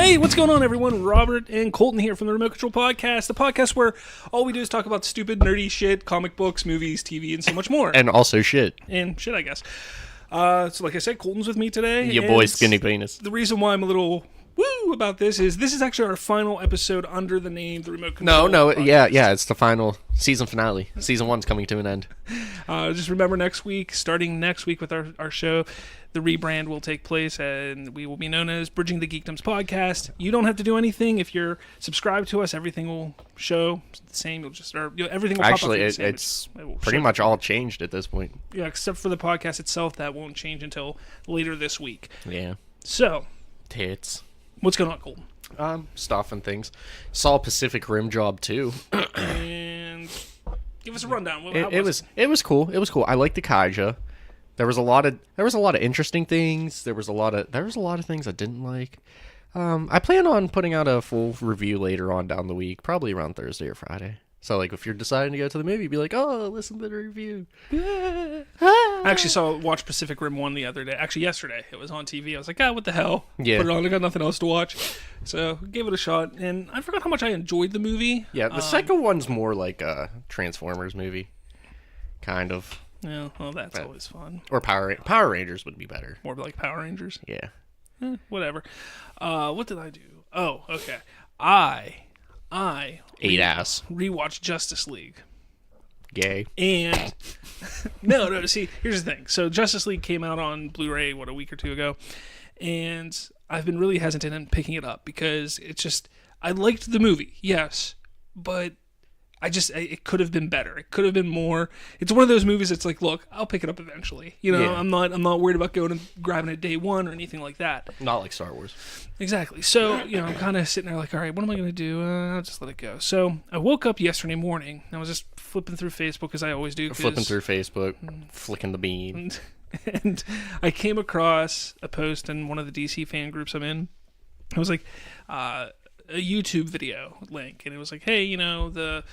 Hey, what's going on, everyone? Robert and Colton here from the Remote Control Podcast, the podcast where all we do is talk about stupid, nerdy shit, comic books, movies, TV, and so much more. And also shit. And shit, I guess. So like I said, Colton's with me today. Your boy Skinny Penis. The reason why I'm a little woo about this is actually our final episode under the name The Remote Control Podcast. Yeah, it's the final season finale. Season 1's coming to an end. Just remember starting next week with our show, the rebrand will take place and we will be known as Bridging the Geekdoms Podcast. You don't have to do anything. If you're subscribed to us, everything will show the same. Everything will actually, pop up. it's pretty much all changed at this point. Yeah, except for the podcast itself. That won't change until later this week. Yeah. So. Tits. What's going on, Colton? Stuff and things. Saw Pacific Rim Job 2. And give us a rundown. It was cool. It was cool. I liked the Kaija. There was a lot of interesting things. There was a lot of things I didn't like. I plan on putting out a full review later on down the week, probably around Thursday or Friday. So, like, if you're deciding to go to the movie, be like, oh, listen to the review. I actually watched Pacific Rim 1 the other day. Actually, yesterday. It was on TV. I was like, what the hell? Yeah. Put it on. I got nothing else to watch. So, gave it a shot. And I forgot how much I enjoyed the movie. Yeah, the second one's more like a Transformers movie. Kind of. Yeah, well, that's always fun. Or Power Rangers would be better. More like Power Rangers? Yeah. Whatever. What did I do? Oh, okay. I rewatched Justice League. Gay. And no, see, here's the thing. So Justice League came out on Blu-ray a week or two ago, and I've been really hesitant in picking it up because it's just I liked the movie, yes, but it could have been better. It could have been more. It's one of those movies that's like, look, I'll pick it up eventually. Yeah. I'm not worried about going and grabbing it day one or anything like that. Not like Star Wars. Exactly. So, I'm kind of sitting there like, all right, what am I going to do? I'll just let it go. So I woke up yesterday morning. I was just flipping through Facebook as I always do. Flipping through Facebook, flicking the bean. And I came across a post in one of the DC fan groups I'm in. It was like a YouTube video link. And it was like, hey, the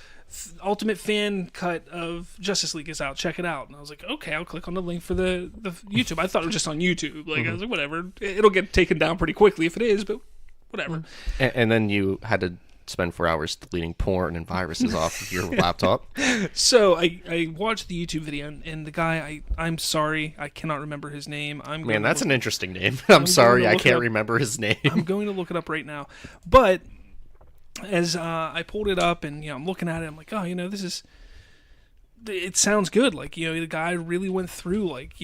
ultimate fan cut of Justice League is out. Check it out. And I was like, okay, I'll click on the link for the YouTube. I thought it was just on YouTube. Like, I was like, whatever. It'll get taken down pretty quickly if it is, but whatever. And then you had to spend 4 hours deleting porn and viruses off of your laptop. So I watched the YouTube video, and the guy, I'm sorry, I cannot remember his name. Man, that's an interesting name. I'm sorry, I can't remember his name. I'm going to look it up right now. But as I pulled it up and I'm looking at it, I'm like, oh, it sounds good. Like, the guy really went through, like,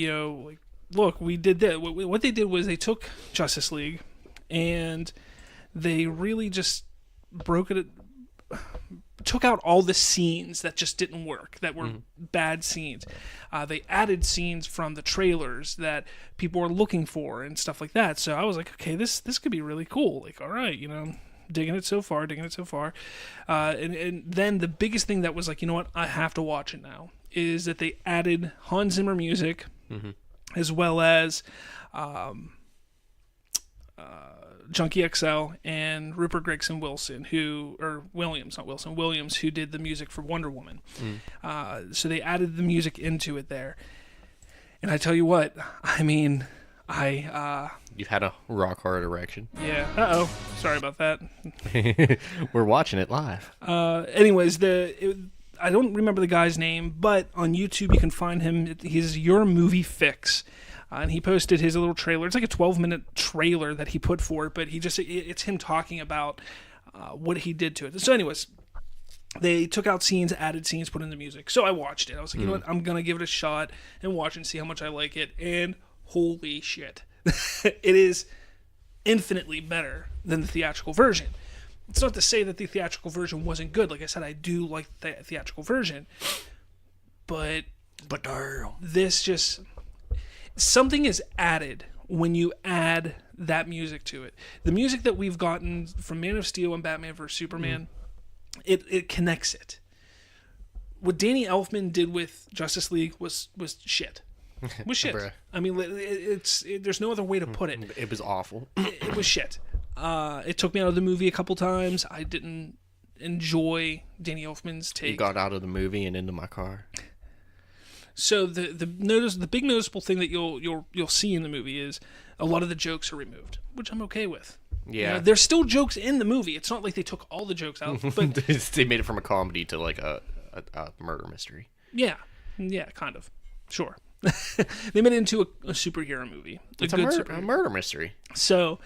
look, we did that. What they did was they took Justice League and they really just took out all the scenes that just didn't work, that were bad scenes. They added scenes from the trailers that people were looking for and stuff like that. So I was like, okay, this could be really cool. Like, all right, digging it so far. And then the biggest thing that was like, I have to watch it now, is that they added Hans Zimmer music, as well as Junkie XL and Rupert Gregson Williams, who did the music for Wonder Woman. So they added the music into it there. And I tell you what, You've had a rock hard erection. Yeah. Sorry about that. We're watching it live. Anyways, I don't remember the guy's name, but on YouTube you can find him. He's Your Movie Fix. And he posted his little trailer. It's like a 12-minute trailer that he put for it, but it's him talking about what he did to it. So anyways, they took out scenes, added scenes, put in the music. So I watched it. I was like, you know what? I'm going to give it a shot and watch and see how much I like it. And holy shit. It is infinitely better than the theatrical version. It's not to say that the theatrical version wasn't good. Like I said, I do like the theatrical version. But damn. This just... Something is added when you add that music to it. The music that we've gotten from Man of Steel and Batman vs. Superman, it connects it. What Danny Elfman did with Justice League was shit. Was shit. There's no other way to put it. It was awful. It was shit. It took me out of the movie a couple times. I didn't enjoy Danny Elfman's take. You got out of the movie and into my car. So the big noticeable thing that you'll see in the movie is a lot of the jokes are removed, which I'm okay with. Yeah. There's still jokes in the movie. It's not like they took all the jokes out, but They made it from a comedy to like a murder mystery. yeah, kind of. Sure. They made it into a superhero movie. It's a murder mystery. So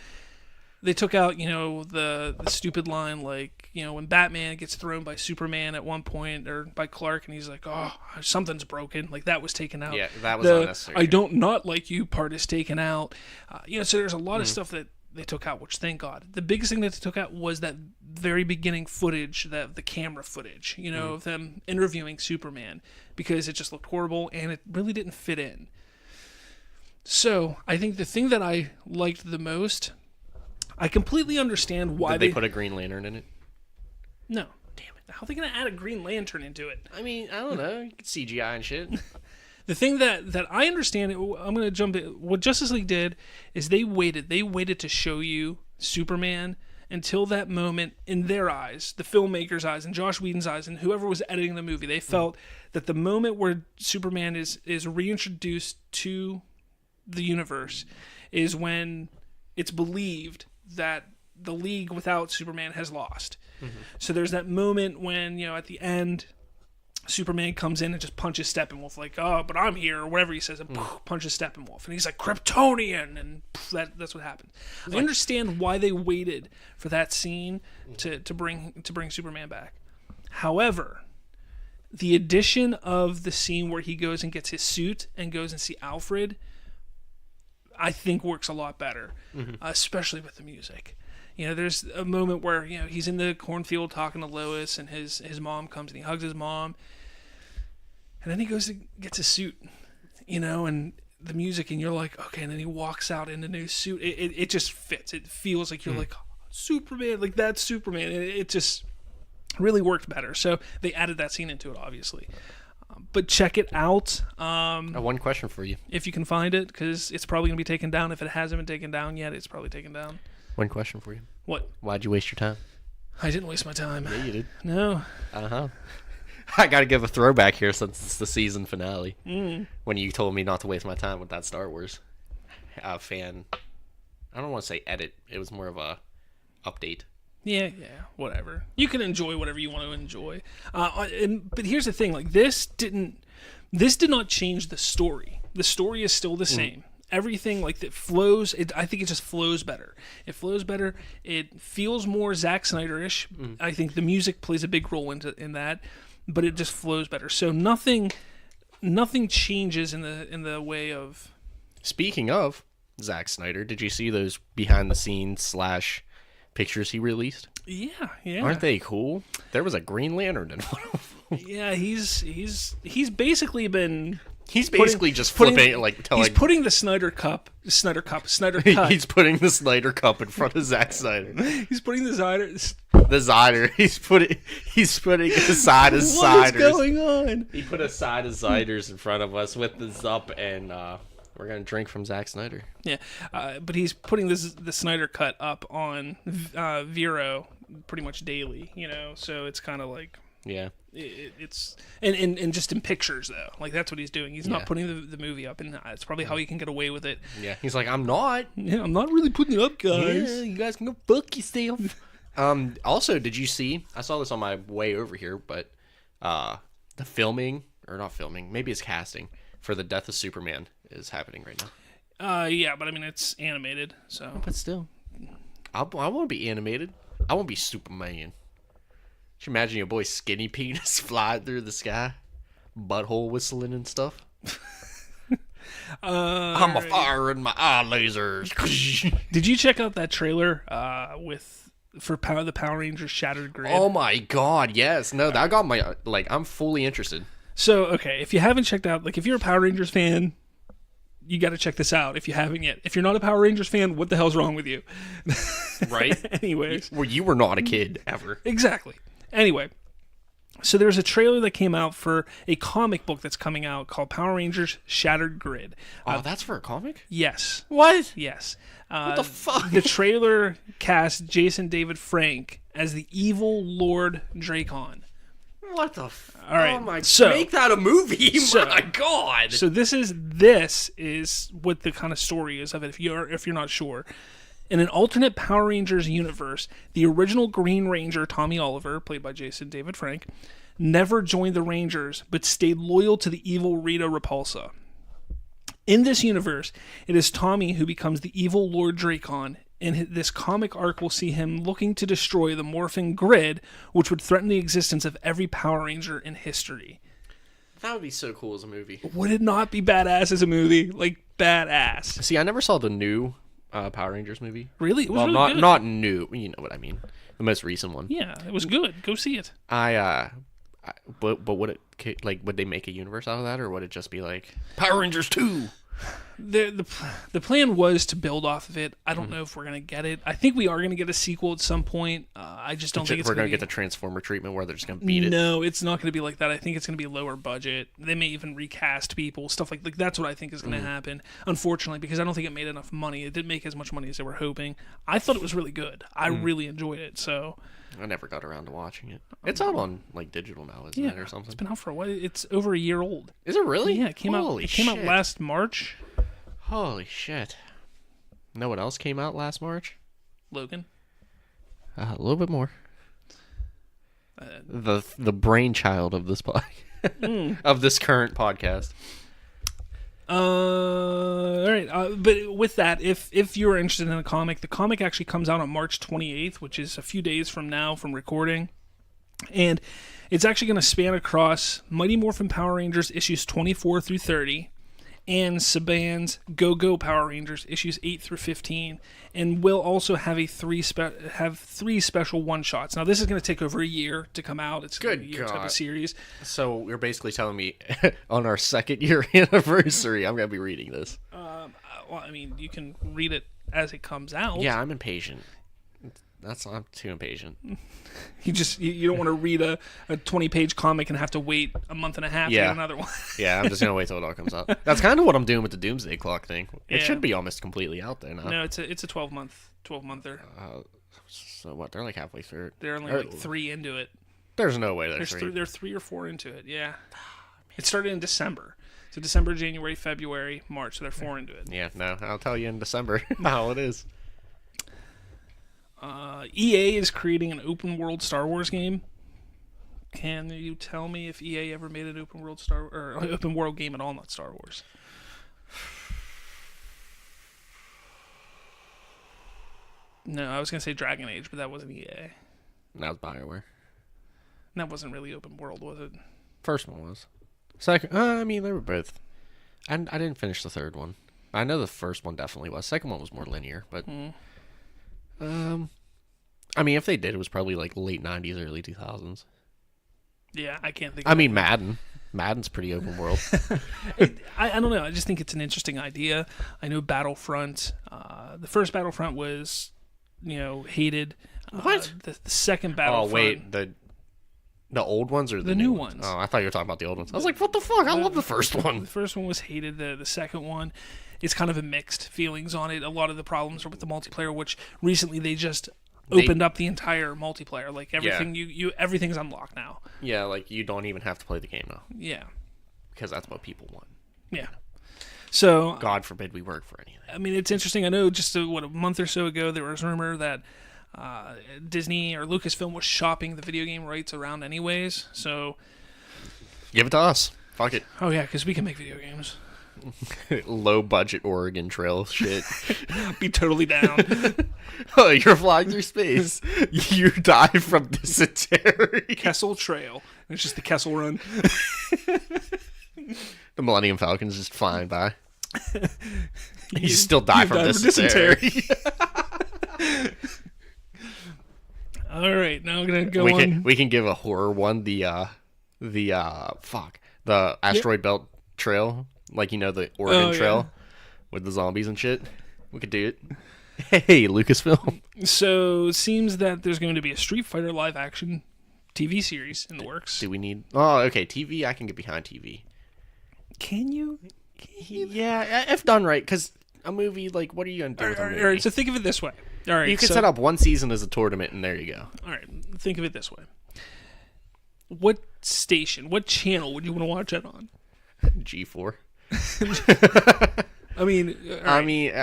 they took out, the stupid line, like, when Batman gets thrown by Superman at one point, or by Clark, and he's like, oh, something's broken. Like, that was taken out. Yeah, that was unnecessary. I don't not like you part is taken out. So there's a lot of stuff that they took out, which thank God. The biggest thing that they took out was that very beginning footage, the camera footage, of them interviewing Superman, because it just looked horrible and it really didn't fit in. So I think the thing that I liked the most, I completely understand why Did they put a Green Lantern in it? No. Damn it. How are they going to add a Green Lantern into it? I mean, I don't know. You could CGI and shit. The thing that I understand, I'm going to jump in. What Justice League did is they waited. They waited to show you Superman until that moment in their eyes, the filmmakers' eyes, and Josh Whedon's eyes, and whoever was editing the movie. They felt that the moment where Superman is reintroduced to the universe is when it's believed that the League without Superman has lost. So there's that moment when, at the end, Superman comes in and just punches Steppenwolf, like, oh, but I'm here, or whatever he says, and punches Steppenwolf. And he's like, Kryptonian! And that's what happens. I understand why they waited for that scene to bring Superman back. However, the addition of the scene where he goes and gets his suit and goes and see Alfred, I think works a lot better, especially with the music. There's a moment where, he's in the cornfield talking to Lois, and his mom comes and he hugs his mom. And then he goes and gets his suit, and the music, and you're like, okay, and then he walks out in the new suit. It just fits. It feels like you're like, oh, Superman, like that's Superman. It just really worked better. So they added that scene into it, obviously. But check it out. One question for you. If you can find it, because it's probably going to be taken down. If it hasn't been taken down yet, it's probably taken down. One question for you. What? Why'd you waste your time? I didn't waste my time. Yeah, you did. No. Uh-huh. I got to give a throwback here since it's the season finale. When you told me not to waste my time with that Star Wars fan. I don't want to say edit. It was more of a update. Yeah, whatever. You can enjoy whatever you want to enjoy. But here's the thing: like this did not change the story. The story is still the same. Everything like that flows. I think it just flows better. It flows better. It feels more Zack Snyder-ish. I think the music plays a big role in that, but it just flows better. So nothing changes in the way of. Speaking of Zack Snyder, did you see those behind the scenes / pictures he released? Yeah. Aren't they cool? There was a Green Lantern in one of them. Yeah, he's basically been. He's basically just flipping, like telling. He's putting the Snyder Cut. He's putting the Snyder Cup in front of Zack Snyder. He's putting the Snyder. He's putting a side of ciders. What is going on? He put a side of ciders in front of us with the Zup, and we're gonna drink from Zack Snyder. Yeah, but he's putting the Snyder Cut up on Vero pretty much daily. So it's kind of like. Yeah. It's and just in pictures though, like that's what he's doing. He's not putting the movie up, and it's probably how he can get away with it. Yeah, he's like, I'm not really putting it up, guys. Yeah, you guys can go fuck yourself. Also, did you see? I saw this on my way over here, but the filming or not filming, maybe it's casting for the Death of Superman is happening right now. Yeah, but I mean it's animated, so. But still, I want to be animated. I want to be Superman. Can you imagine your boy Skinny Penis flying through the sky? Butthole whistling and stuff? I'm a fire in my eye lasers. Did you check out that trailer for the Power Rangers Shattered Grid? Oh my god, yes. No, that got my... I'm fully interested. So, okay, if you haven't checked out... if you're a Power Rangers fan, you got to check this out if you haven't yet. If you're not a Power Rangers fan, what the hell's wrong with you? Right? Anyways. Well, you were not a kid, ever. Exactly. Anyway, so there's a trailer that came out for a comic book that's coming out called Power Rangers Shattered Grid. Oh, that's for a comic? Yes. What? Yes. What the fuck? The trailer cast Jason David Frank as the evil Lord Dracon. What the All right. Oh my so, make that a movie. My god. So this is what the kind of story is of it if you're not sure. In an alternate Power Rangers universe, the original Green Ranger, Tommy Oliver, played by Jason David Frank, never joined the Rangers, but stayed loyal to the evil Rita Repulsa. In this universe, it is Tommy who becomes the evil Lord Dracon, and this comic arc will see him looking to destroy the morphing grid, which would threaten the existence of every Power Ranger in history. That would be so cool as a movie. Would it not be badass as a movie? Like, badass. See, I never saw the new Power Rangers movie. Really? It was Well, really good. not new. You know what I mean. The most recent one. Yeah, it was good. Go see it. But would it, like, would they make a universe out of that, or would it just be like Power Rangers 2? The plan was to build off of it. I don't know if we're gonna get it. I think we are gonna get a sequel at some point. I just don't think it's we're gonna be... get the Transformer treatment where they're just gonna beat it. No, it's not gonna be like that. I think it's gonna be lower budget. They may even recast people, stuff like that's what I think is gonna happen. Unfortunately, because I don't think it made enough money. It didn't make as much money as they were hoping. I thought it was really good. I really enjoyed it. So I never got around to watching it. It's out on like digital now, isn't it, or something? It's been out for a while. It's over a year old. Is it really? Yeah, it came out. It came out last March. Holy shit! Know what else came out last March? Logan. A little bit more. The brainchild of this of this current podcast. All right. But with that, if you're interested in the comic actually comes out on March 28th, which is a few days from now from recording, and it's actually going to span across Mighty Morphin Power Rangers issues 24 through 30. And Saban's Go-Go Power Rangers issues 8 through 15, and will also have three special one-shots. Now, this is going to take over a year to come out. It's a year type of series. So you're basically telling me on our 2nd year anniversary, I'm going to be reading this. Well, I mean, you can read it as it comes out. Yeah, I'm impatient. I'm too impatient. You don't want to read a 20-page comic and have to wait a month and a half to get another one. Yeah, I'm just going to wait till it all comes out. That's kind of what I'm doing with the Doomsday Clock thing. It should be almost completely out there now. No, it's a 12-monther. So what? They're like halfway through it. They're only like 3 into it. There's no way they're 3. They're 3 or 4 into it, yeah. It started in December. So December, January, February, March. So they're 4 into it. Yeah, no, I'll tell you in December how it is. EA is creating an open world Star Wars game. Can you tell me if EA ever made an open world game at all, not Star Wars? No, I was gonna say Dragon Age, but that wasn't EA. That was BioWare. That wasn't really open world, was it? First one was. Second, I mean, they were both. I didn't finish the third one. I know the first one definitely was. Second one was more linear, but. I mean, if they did, it was probably like late 90s, early 2000s. Yeah, I can't think of it. Madden. Madden's pretty open world. I don't know. I just think it's an interesting idea. I know Battlefront. The first Battlefront was, hated. What? The second Battlefront. Oh, wait. The old ones or the new ones? Oh, I thought you were talking about the old ones. I was like, what the fuck? I love the first one. The first one was hated. The second one, it's kind of a mixed feelings on it. A lot of the problems are with the multiplayer, which recently they just opened up the entire multiplayer. Like everything, everything's unlocked now. Yeah, like you don't even have to play the game now. Yeah, because that's what people want. Yeah. So God forbid we work for anything. I mean, it's interesting. I know just a month or so ago there was a rumor that Disney or Lucasfilm was shopping the video game rights around anyways. So give it to us. Fuck it. Oh yeah, because we can make video games. Low budget Oregon Trail shit. Be totally down. Oh, you're flying through space. You die from dysentery. Kessel Trail. It's just the Kessel Run. The Millennium Falcon's just flying by. You still die from dysentery. All right, now I'm gonna go on. We can give a horror one. The asteroid belt trail. Like, the Oregon Trail with the zombies and shit. We could do it. Hey, Lucasfilm. So, it seems that there's going to be a Street Fighter live-action TV series in the works. Do we need... Oh, okay, TV, I can get behind TV. Can you? Yeah, if done right, because a movie, like, what are you going to do with a movie? All right, so think of it this way. All right, you could set up one season as a tournament, and there you go. All right, think of it this way. What station, what channel would you want to watch it on? G4. I mean, I mean,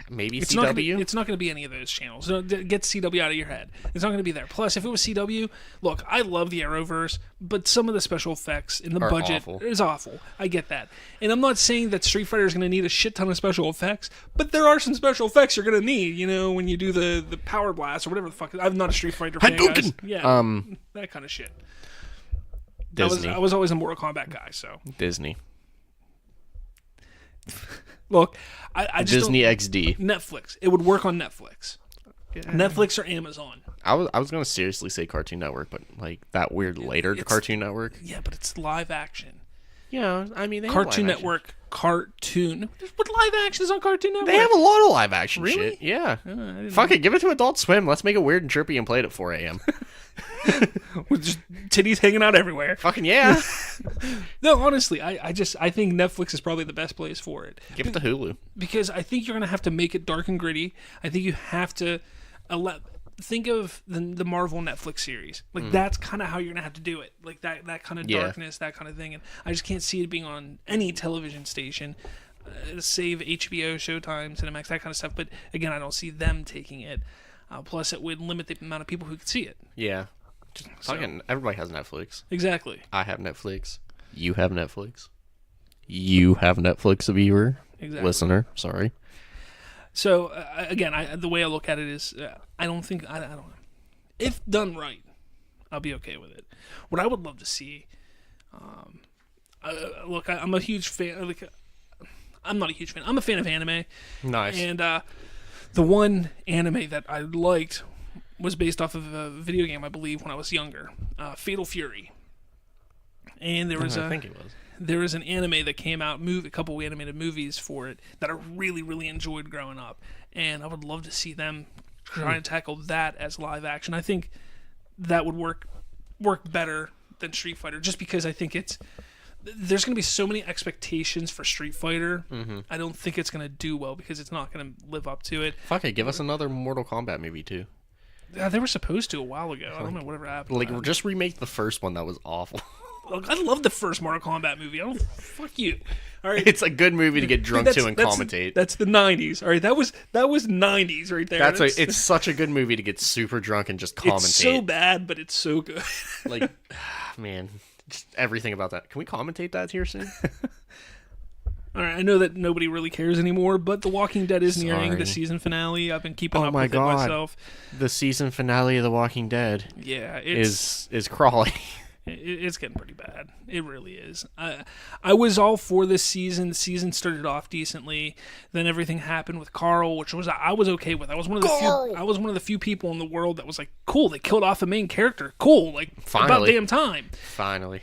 maybe it's CW. It's not going to be any of those channels. So get CW out of your head. It's not going to be there. Plus, if it was CW, look, I love the Arrowverse, but some of the special effects in the budget is awful. I get that. And I'm not saying that Street Fighter is going to need a shit ton of special effects, but there are some special effects you're going to need, you know, when you do the power blast or whatever the fuck. I'm not a Street Fighter fan, guys. Yeah, that kind of shit. Disney. I was always a Mortal Kombat guy, so. Disney. Look, I just Disney XD. Netflix. It would work on Netflix. Yeah. Netflix or Amazon. I was gonna seriously say Cartoon Network, but like that weird later Cartoon Network. Yeah, but it's live action. Yeah, I mean, they Cartoon have Network. Cartoon. What live action is on Cartoon Network? They have a lot of live action really? shit. Yeah. Fuck it, give it to Adult Swim. Let's make it weird and trippy and play it at 4 a.m. With just titties hanging out everywhere. Fucking yeah. No, honestly, I think Netflix is probably the best place for it. Give it to Hulu. Because I think you're going to have to make it dark and gritty. I think you have to think of the Marvel Netflix series. Like, that's kind of how you're going to have to do it. Like, that kind of darkness, that kind of thing. And I just can't see it being on any television station, save HBO, Showtime, Cinemax, that kind of stuff. But, again, I don't see them taking it. Plus, it would limit the amount of people who could see it. Yeah. Fucking everybody has Netflix. Exactly. I have Netflix. You have Netflix. You have Netflix, a viewer. Exactly. Listener, sorry. So, again, the way I look at it is, I don't know. If done right, I'll be okay with it. What I would love to see, look, I'm a huge fan. I'm not a huge fan. I'm a fan of anime. Nice. And the one anime that I liked was based off of a video game, I believe, when I was younger. Fatal Fury. And there was I think it was. There was an anime that came out, a couple animated movies for it that I really, really enjoyed growing up. And I would love to see them try and tackle that as live action. I think that would work better than Street Fighter, just because I think there's going to be so many expectations for Street Fighter. I don't think it's going to do well because it's not going to live up to it. Fuck it, give us another Mortal Kombat movie too. They were supposed to a while ago. I don't know whatever happened. Like, just remake the first one that was awful. Look, I love the first Mortal Kombat movie. Fuck you. All right, it's a good movie to get drunk to and commentate. That's the 90s. All right, that was 90s right there. It's such a good movie to get super drunk and just commentate. It's so bad, but it's so good. Like, man, just everything about that. Can we commentate that here soon? All right, I know that nobody really cares anymore, but The Walking Dead is nearing the season finale. I've been keeping up with it myself. The season finale of The Walking Dead. Yeah, is crawling. It's getting pretty bad. It really is. I was all for this season. The season started off decently. Then everything happened with Carl, which I was okay with. I was one of the few people in the world that was like, cool. They killed off a main character. Cool. Like, finally. About damn time. Finally.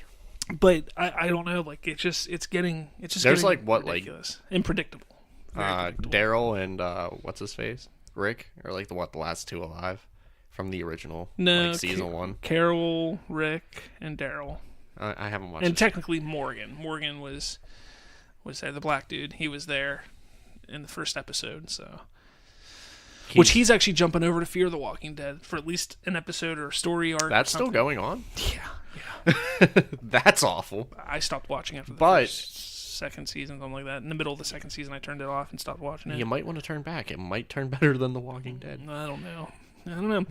But I don't know. Like, it's just There's getting like what ridiculous. Unpredictable. Daryl and what's his face, Rick, or like the last two alive from the original season 1. Carol, Rick, and Daryl. I haven't watched. And technically Morgan. Morgan was there, the black dude. He was there in the first episode. So, which he's actually jumping over to Fear the Walking Dead for at least an episode or a story arc. That's still going on. Yeah. That's awful. I stopped watching after the first, second season, something like that. In the middle of the second season, I turned it off and stopped watching it. You might want to turn back. It might turn better than The Walking Dead. I don't know.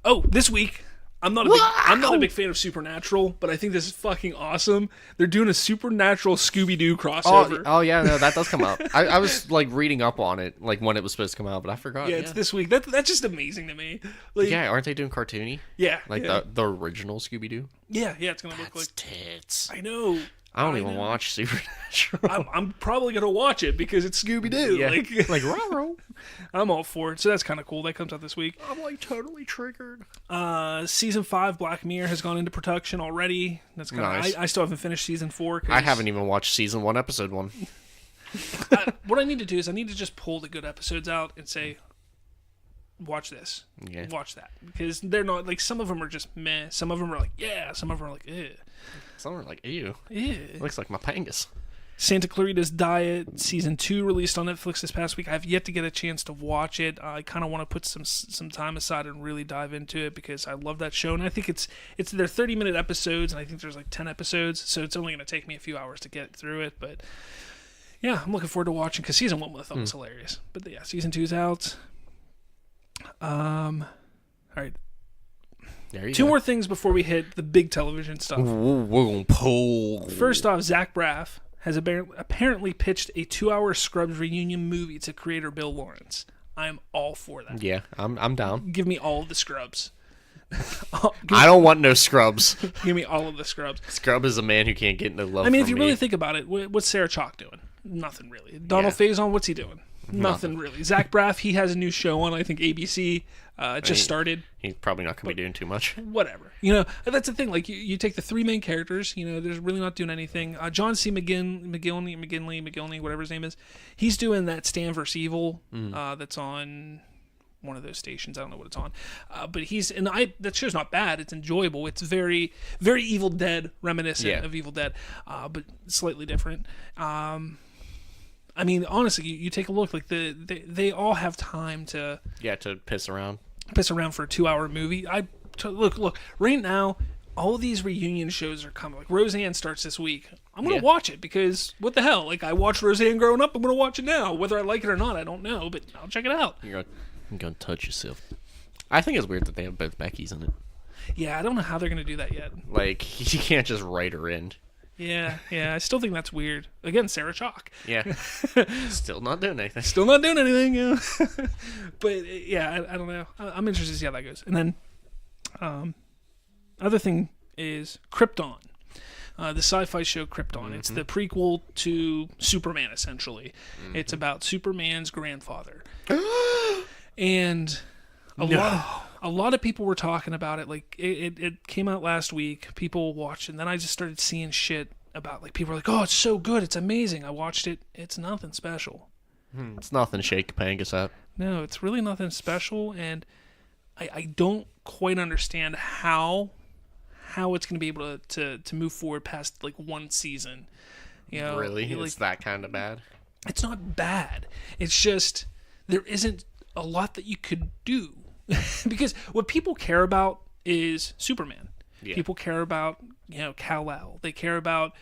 Oh, this week, I'm not a big fan of Supernatural, but I think this is fucking awesome. They're doing a Supernatural Scooby-Doo crossover. Oh yeah, no, that does come out. I was like reading up on it, like when it was supposed to come out, but I forgot. Yeah, it's this week. That's just amazing to me. Like, yeah, aren't they doing cartoony? Yeah, like the original Scooby-Doo. Yeah, it's gonna look like tits. I know. I don't even watch Supernatural. I'm probably gonna watch it because it's Scooby-Doo. Yeah. Like Raro. I'm all for it. So that's kind of cool. That comes out this week. I'm like totally triggered. Season 5 Black Mirror has gone into production already. That's kind of nice. I still haven't finished season 4. I haven't even watched season 1, episode 1. What I need to do is I need to just pull the good episodes out and say, watch this. Yeah. Watch that. Because they're not, like, some of them are just meh. Some of them are like, yeah. Some of them are like, eh. Some are like, ew. Yeah. Looks like my pangus. Santa Clarita's Diet Season 2 released on Netflix this past week. I have yet to get a chance to watch it. I kind of want to put some time aside and really dive into it because I love that show. And I think it's their 30-minute episodes, and I think there's like 10 episodes, so it's only going to take me a few hours to get through it. But yeah, I'm looking forward to watching because season 1 I thought was hilarious. But yeah, season 2's out. All right. Two more things before we hit the big television stuff. First off, Zach Braff has apparently pitched a 2-hour Scrubs reunion movie to creator Bill Lawrence. I'm all for that. Yeah, I'm down. Give me all of the Scrubs. I don't want no Scrubs. Give me all of the Scrubs. Scrub is a man who can't get no love. I mean, if you really think about it, what's Sarah Chalke doing? Nothing really. Donald Faison, what's he doing? Nothing really. Zach Braff, he has a new show on, I think, ABC. Just started. He's probably not going to be doing too much. Whatever. That's the thing. Like, you take the 3 main characters, they're really not doing anything. John C. McGinley, whatever his name is, he's doing that Stan vs. Evil that's on one of those stations. I don't know what it's on. But that show's not bad. It's enjoyable. It's very, very Evil Dead, reminiscent of Evil Dead, but slightly different. I mean, honestly, you take a look. Like they all have time to piss around for a 2-hour movie. Look. Right now, all these reunion shows are coming. Like Roseanne starts this week. I'm gonna watch it because what the hell? Like I watched Roseanne growing up. I'm gonna watch it now. Whether I like it or not, I don't know, but I'll check it out. You're gonna touch yourself. I think it's weird that they have both Beckys in it. Yeah, I don't know how they're gonna do that yet. Like you can't just write her in. Yeah, I still think that's weird. Again, Sarah Chalke. Yeah. Still not doing anything. Yeah. But, yeah, I don't know. I'm interested to see how that goes. And then, other thing is Krypton. The sci-fi show Krypton. It's the prequel to Superman, essentially. It's about Superman's grandfather. And a lot of people were talking about it. Like it came out last week. People watched it, and then I just started seeing shit about like people were like, "Oh, it's so good, it's amazing." I watched it. It's nothing special. It's nothing to shake Pangus at. No, it's really nothing special, and I don't quite understand how it's going to be able to move forward past like one season. Really, like, it's that kind of bad. It's not bad. It's just there isn't a lot that you could do. Because what people care about is Superman. Yeah. People care about, Kal-El. They care about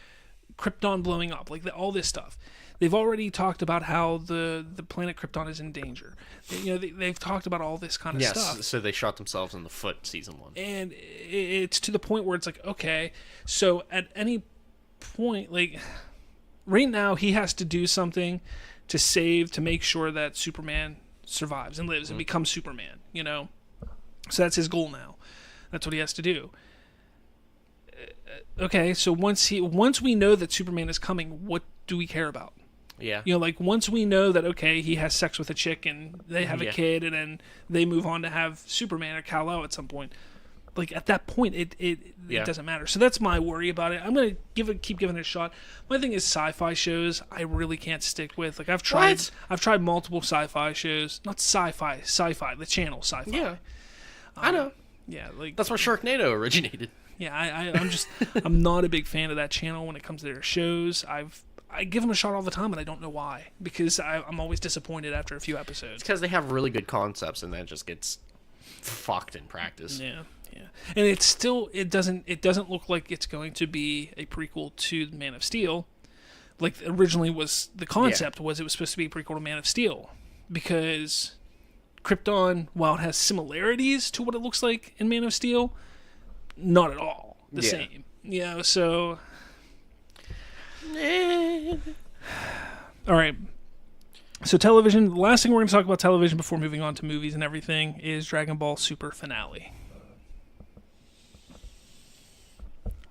Krypton blowing up, like all this stuff. They've already talked about how the planet Krypton is in danger. They've talked about all this kind of stuff. So they shot themselves in the foot season 1. And it's to the point where it's like, okay, so at any point, like right now he has to do something to make sure that Superman survives and lives and becomes Superman, So that's his goal now. That's what he has to do. Okay, so once we know that Superman is coming, what do we care about? Yeah. Like once we know that, okay, he has sex with a chick and they have a kid and then they move on to have Superman or Kal-El at some point. Like at that point, it doesn't matter. So that's my worry about it. I'm gonna keep giving it a shot. My thing is sci-fi shows. I really can't stick with. Like I've tried multiple sci-fi shows. Not sci-fi. The channel sci-fi. Yeah, I know. Yeah, like that's where Sharknado originated. Yeah, I'm not a big fan of that channel when it comes to their shows. I give them a shot all the time, and I don't know why. Because I'm always disappointed after a few episodes. It's because they have really good concepts, and then it just gets fucked in practice. Yeah. And it doesn't look like it's going to be a prequel to Man of Steel. Like originally was the concept was it was supposed to be a prequel to Man of Steel, because Krypton, while it has similarities to what it looks like in Man of Steel, not at all the same. So all right. So television, the last thing we're going to talk about television before moving on to movies and everything is Dragonball Super finale.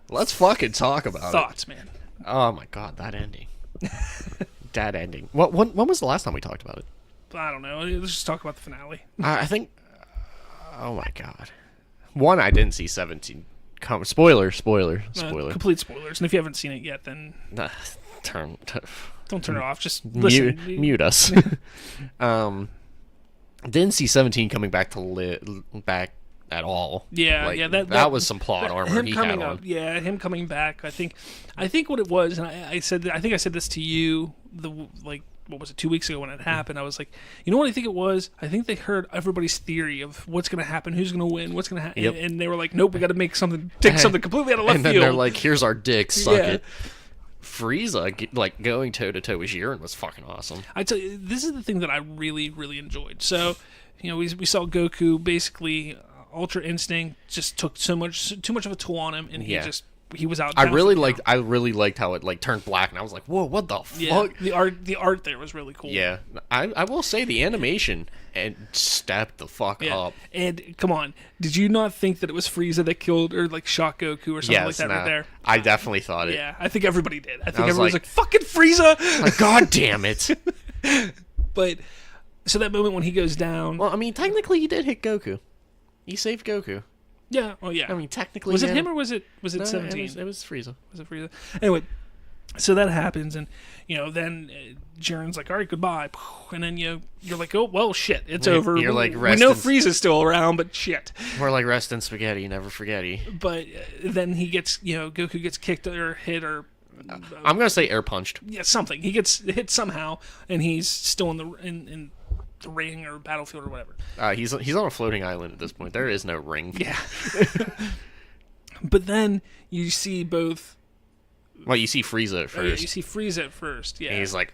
Let's fucking talk about Thoughts, man. Oh my god, that ending. That ending. When was the last time we talked about it? I don't know. Let's just talk about the finale. I think... Oh my god. One, I didn't see 17 come. Spoiler. Complete spoilers. And if you haven't seen it yet, then... Don't turn it off. Just listen. Mute us. Didn't see 17 coming back back at all. Yeah, that was some plot armor he had on. Yeah, him coming back. I think what it was, and I said this to you what was it, 2 weeks ago when it happened. I was like, you know what I think it was? I think they heard everybody's theory of what's going to happen, who's going to win, what's going to happen, and they were like, nope, we got to make something completely out of left field. And then they're like, here's our dick, suck it. Frieza like going toe to toe with Jiren was fucking awesome. I tell you, this is the thing that I really, really enjoyed. So, we saw Goku basically Ultra Instinct just took too much of a toll on him, and he was out. I really liked how it like turned black, and I was like, whoa, what the fuck? The art there was really cool. Yeah, I will say the animation and stepped the fuck up. And come on, did you not think that it was Frieza that killed or like shot Goku or something like that right there? I definitely thought it. Yeah, I think everybody did. I think everyone was like, fucking Frieza! Like, God damn it. But, so that moment when he goes down... Well, I mean, technically he did hit Goku. He saved Goku. Yeah, oh yeah. I mean, technically... Was it him or was it 17? It was Frieza. Was it Frieza? Anyway, so that happens, and, then Jiren's like, all right, goodbye. And then you're like, oh, well, shit, it's over. You're like, we know Frieza's still around, but shit. We're like, rest in spaghetti, never forgetty. But then he gets, Goku gets kicked or hit or... I'm going to say air punched. Yeah, something. He gets hit somehow, and he's still in the ring or battlefield or whatever. He's on a floating island at this point. There is no ring. Yeah. But then you see both... Well, you see Frieza at first. Oh, yeah, you see Frieza at first, yeah. And he's like...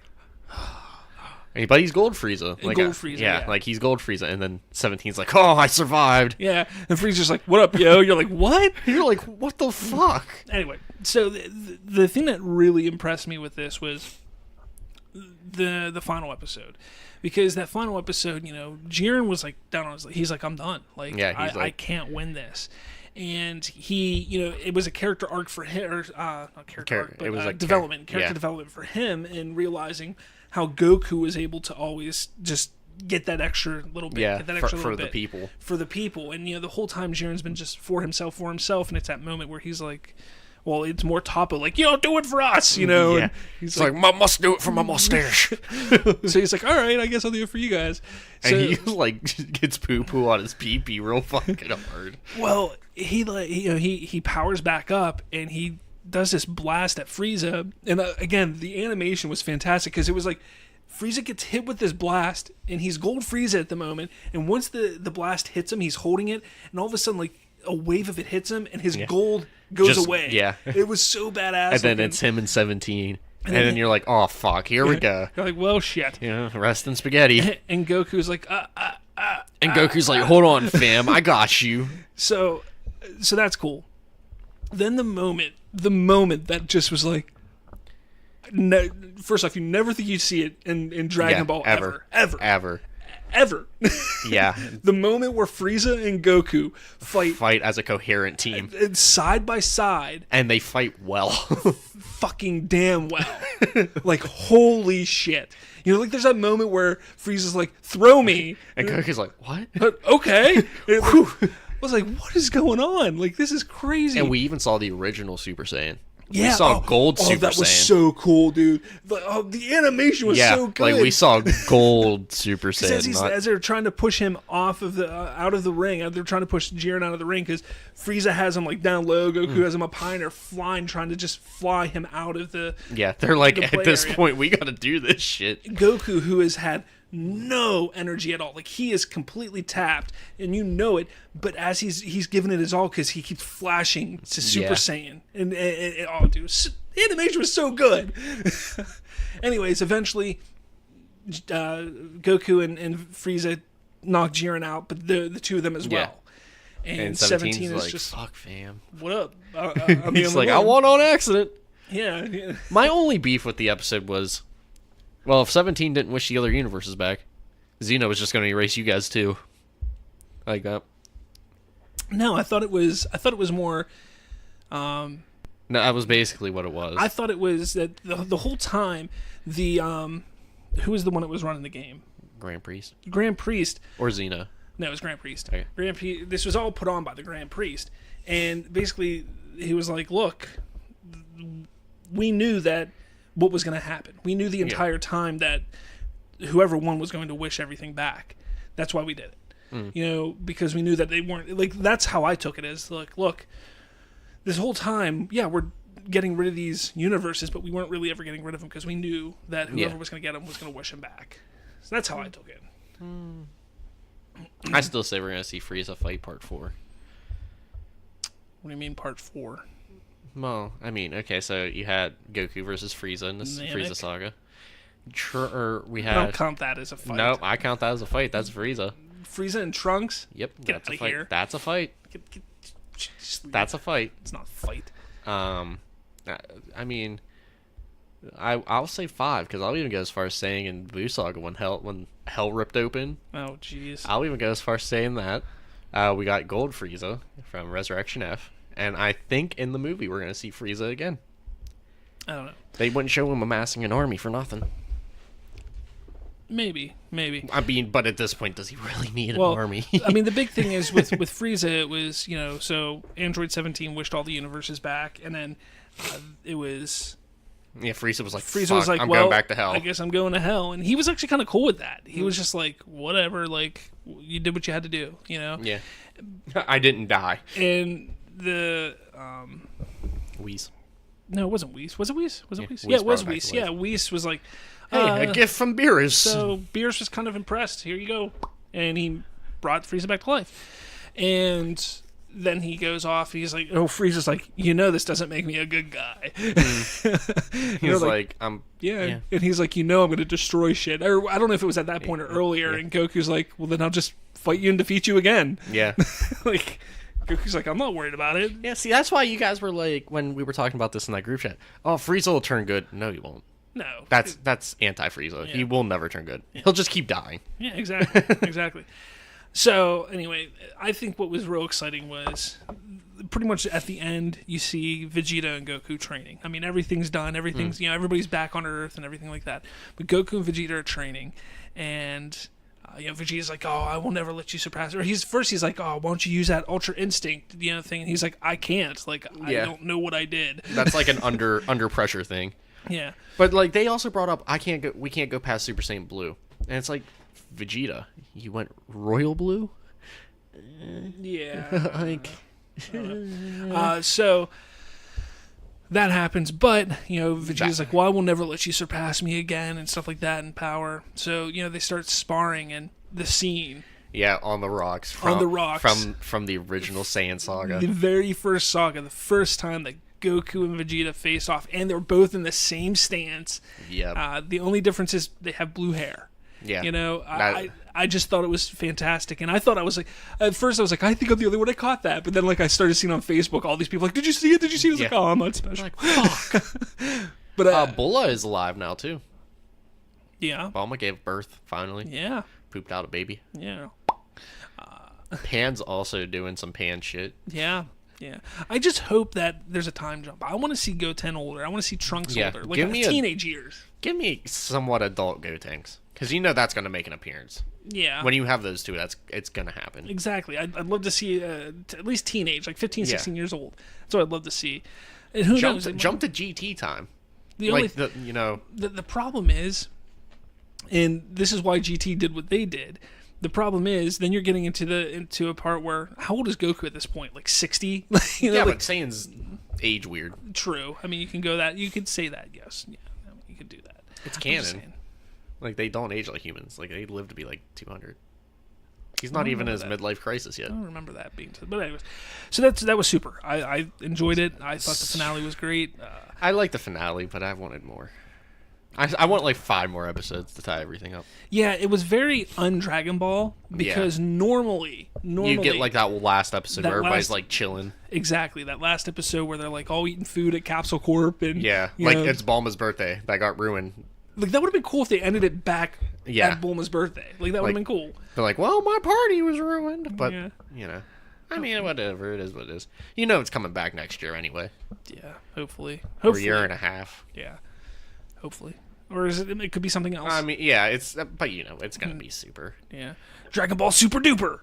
But he's Gold Frieza. Like, Gold Frieza, yeah. Like he's Gold Frieza. And then 17's like, oh, I survived. Yeah, and Frieza's like, what up, yo? You're like, what? You're like, what the fuck? Anyway, so the thing that really impressed me with this was the final episode. Because that final episode, Jiren was like down on his... He's like, I'm done. Like, yeah, I can't win this. And he, it was a character arc for him, or not character arc, but it was like character development for him, in realizing how Goku was able to always just get that extra little bit, get that extra little bit for the people. And the whole time Jiren's been just for himself, and it's that moment where he's like, well, it's more Toppo, like, do it for us, Yeah. And he's like, I must do it for my mustache. So he's like, all right, I guess I'll do it for you guys. And he like gets poo-poo on his pee-pee real fucking hard. Well, he powers back up, and he does this blast at Frieza. And again, the animation was fantastic, because it was like, Frieza gets hit with this blast, and he's Gold Frieza at the moment. And once the blast hits him, he's holding it, and all of a sudden, like, a wave of it hits him, and his gold goes away. Yeah. It was so badass. And then it's him and 17. And then you're like, oh, fuck, here we go. You're like, well, shit. Rest in spaghetti. And Goku's like, And Goku's like, hold on, fam, I got you. So that's cool. Then the moment that just was like, first off, you never think you'd see it in Dragon Ball ever. Yeah. The moment where Frieza and Goku fight as a coherent team. Side by side. And they fight well. Fucking damn well. Like, holy shit. Like, there's that moment where Frieza's like, throw me. And Goku's like, what? Okay. I was like, what is going on? Like, this is crazy. And we even saw the original Super Saiyan. Yeah. We saw Gold Super Saiyan. That was so cool, dude. The animation was so good. Like, we saw Gold Super Saiyan. As they're trying to push him off of out of the ring, they're trying to push Jiren out of the ring, because Frieza has him like down low, Goku has him up high, and they're flying, trying to just fly him out of the... Yeah, they're like, at this point, we gotta do this shit. Goku, who has had no energy at all, like, he is completely tapped, and it, but as he's giving it his all, because he keeps flashing to Super Saiyan, and oh, dude, the animation was so good. Anyways, eventually Goku and Frieza knock Jiren out, but the two of them as well. And 17 is like, just, fuck, fam, what up? He's like, I won on accident. Yeah. My only beef with the episode was, well, if 17 didn't wish the other universes back, Xeno was just going to erase you guys too. Like that. No, I thought it was more... No, that was basically what it was. I thought it was that the whole time, who was the one that was running the game? Grand Priest. Grand Priest. Or Xeno. No, it was Grand Priest. Okay. This was all put on by the Grand Priest. And basically, he was like, look, we knew that what was going to happen. We knew the entire time that whoever won was going to wish everything back. That's why we did it. Because we knew that they weren't... Like, that's how I took it, as, like, look, this whole time, we're getting rid of these universes, but we weren't really ever getting rid of them, because we knew that whoever was going to get them was going to wish them back. So that's how I took it. I still say we're going to see Frieza fight Part 4. What do you mean Part 4? Well, I mean, okay, so you had Goku versus Frieza in this Frieza saga. We had. I don't count that as a fight. No, I count that as a fight. That's Frieza. Frieza and Trunks? Yep, Get that's out a of fight. here. That's a fight. That's a fight. It's not a fight. I mean, I'll say 5 because I'll even go as far as saying in Buu Saga when hell ripped open. Oh, jeez. I'll even go as far as saying that. We got Gold Frieza from Resurrection F, and I think in the movie we're gonna see Frieza again. I don't know. They wouldn't show him amassing an army for nothing. Maybe. I mean, but at this point, does he really need an army? I mean, the big thing is with Frieza, it was, so Android 17 wished all the universes back, and then it was... Yeah, Frieza was like, I'm going back to hell. I guess I'm going to hell. And he was actually kind of cool with that. He was just like, whatever, like, you did what you had to do, Yeah. I didn't die. And the... Whis. No, it wasn't Whis. Was it Whis? Was it Whis? Whis Yeah, it was brought it back Whis. to life. Yeah, Whis was like... Hey, a gift from Beerus. So Beerus was kind of impressed. Here you go. And he brought Frieza back to life. And then he goes off. He's like, Frieza's like, this doesn't make me a good guy. He's like, yeah. And he's like, I'm going to destroy shit. Or I don't know if it was at that point or earlier. And Goku's like, well, then I'll just fight you and defeat you again. Yeah. Like, Goku's like, I'm not worried about it. Yeah, see, that's why you guys were like, when we were talking about this in that group chat, oh, Frieza will turn good. No, he won't. No. That's anti-Frieza. Yeah. He will never turn good. Yeah. He'll just keep dying. Yeah, exactly. Exactly. So, anyway, I think what was real exciting was pretty much at the end, you see Vegeta and Goku training. I mean, everything's done. Everything's, everybody's back on Earth and everything like that. But Goku and Vegeta are training. And, Vegeta's like, oh, I will never let you surpass her. He's like, oh, why don't you use that Ultra Instinct, thing? And he's like, I can't. Like, I don't know what I did. That's like an under pressure thing. Yeah, but like they also brought up, we can't go past Super Saiyan Blue, and it's like, Vegeta, you went Royal Blue. Yeah, like, so that happens, but Vegeta's like, well, I will never let you surpass me again, and stuff like that in power. So they start sparring, and the scene. Yeah, on the rocks. From the original Saiyan saga. The very first saga, the first time that Goku and Vegeta face off, and they're both in the same stance. Yeah. The only difference is they have blue hair. Yeah. I just thought it was fantastic, and I thought at first I was like, I think I'm the only one that caught that, but then like I started seeing on Facebook all these people like, did you see it? Did you see it? I was like, oh, I'm not special. Like, fuck. But Bulla is alive now too. Yeah. Bulma gave birth finally. Yeah. Pooped out a baby. Yeah. Pan's also doing some Pan shit. Yeah. Yeah, I just hope that there's a time jump. I want to see Goten older. I want to see Trunks older, like in teenage years. Give me somewhat adult Gotenks, because that's going to make an appearance. Yeah. When you have those two, it's going to happen. Exactly. I'd love to see at least teenage, like 15, 16 years old. That's what I'd love to see. And who knows? Jump to GT time. The problem is, and this is why GT did what they did. The problem is, then you're getting into a part where, how old is Goku at this point? Like 60? But Saiyan's age weird. True. I mean, you can go that. You could say that. Yes. Yeah. You could do that. It's canon. Like they don't age like humans. Like they live to be like 200. He's not even in his midlife crisis yet. I don't remember that being. But anyways, so that was super. I enjoyed it. I thought the finale was great. I liked the finale, but I wanted more. I want like 5 more episodes to tie everything up. Yeah, it was very un-Dragon Ball because normally you get like that last episode where everybody's like chilling. Exactly, that last episode where they're like all eating food at Capsule Corp and it's Bulma's birthday that got ruined. Like that would have been cool if they ended it back at Bulma's birthday. Like that would have been cool. They're like, well, my party was ruined, but I mean, whatever, it is what it is. It's coming back next year anyway. Yeah, hopefully. Or a year and a half. Yeah, hopefully. Or is it? It could be something else. I mean, yeah, but it's gonna be Super. Yeah, Dragonball Super Duper.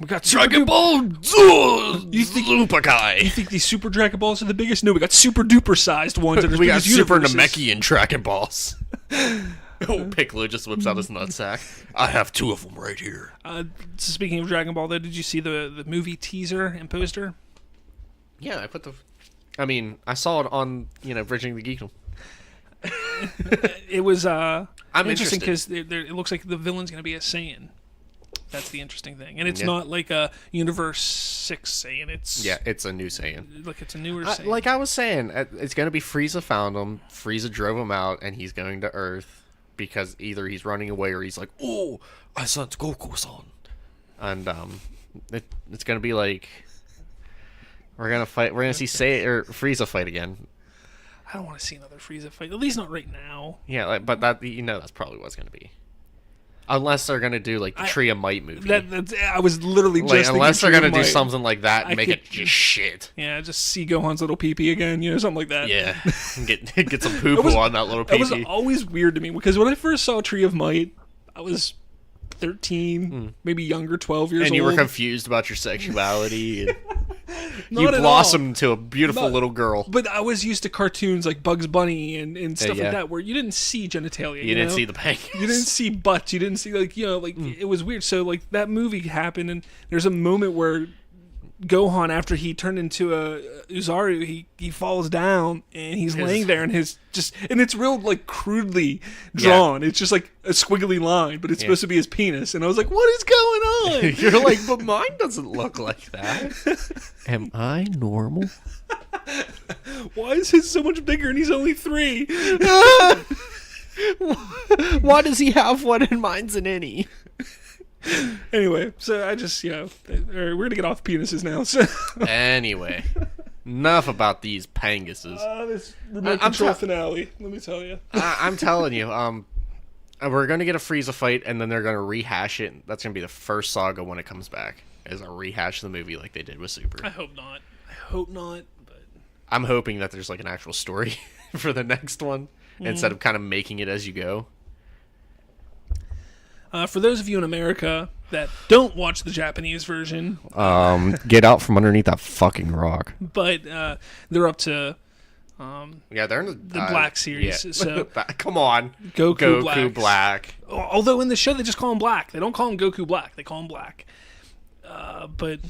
We got Dragonball Super Kai. You think these Super Dragon Balls are the biggest? No, we got Super Duper sized ones. We got Super Namekian Dragon Balls. Piccolo just whips out his nutsack. I have 2 of them right here. So speaking of Dragon Ball, though, did you see the movie teaser and poster? Yeah, I saw it on Bridging the Geekdoms. It was I'm interesting because it looks like the villain's going to be a Saiyan. That's the interesting thing. And it's not like a Universe 6 Saiyan. It's a new Saiyan. Like, it's a newer Saiyan. Like I was saying, it's going to be Frieza found him, Frieza drove him out, and he's going to Earth because either he's running away or he's like, oh, I sent Goku-san. And it's going to be like, we're going to see Frieza fight again. I don't want to see another Frieza fight, at least not right now. Yeah, but that's probably what it's going to be. Unless they're gonna do like the Tree of Might movie. I was literally just unless they're gonna do something like that and make it just shit. Yeah, just see Gohan's little pee-pee again, something like that. Yeah, get some poo-poo on that little pee-pee. It was always weird to me because when I first saw Tree of Might, I was 13, maybe younger, 12 years old. And you were confused about your sexuality. And you blossomed into a beautiful little girl. But I was used to cartoons like Bugs Bunny and stuff like that where you didn't see genitalia. You didn't see the panties. You didn't see butts. You didn't see it was weird. So like that movie happened and there's a moment where Gohan, after he turned into a Uzaru, he falls down and he's laying there and it's real like crudely drawn. Yeah. It's just like a squiggly line, but it's supposed to be his penis. And I was like, what is going on? You're like, but mine doesn't look like that. Am I normal? Why is his so much bigger and he's only 3? Why does he have one and mine's an innie? Anyway, so I just, we're going to get off penises now. So. Anyway, enough about these panguses. This remote control finale, let me tell you. I'm telling you, we're going to get a Frieza fight, and then they're going to rehash it. That's going to be the first saga when it comes back, is a rehash of the movie like they did with Super. I hope not, but... I'm hoping that there's like an actual story for the next one, instead of kind of making it as you go. For those of you in America that don't watch the Japanese version... get out from underneath that fucking rock. But they're up to... they're in the Black series. Yeah. So come on. Goku Black. Although in the show they just call him Black. They don't call him Goku Black. They call him Black. But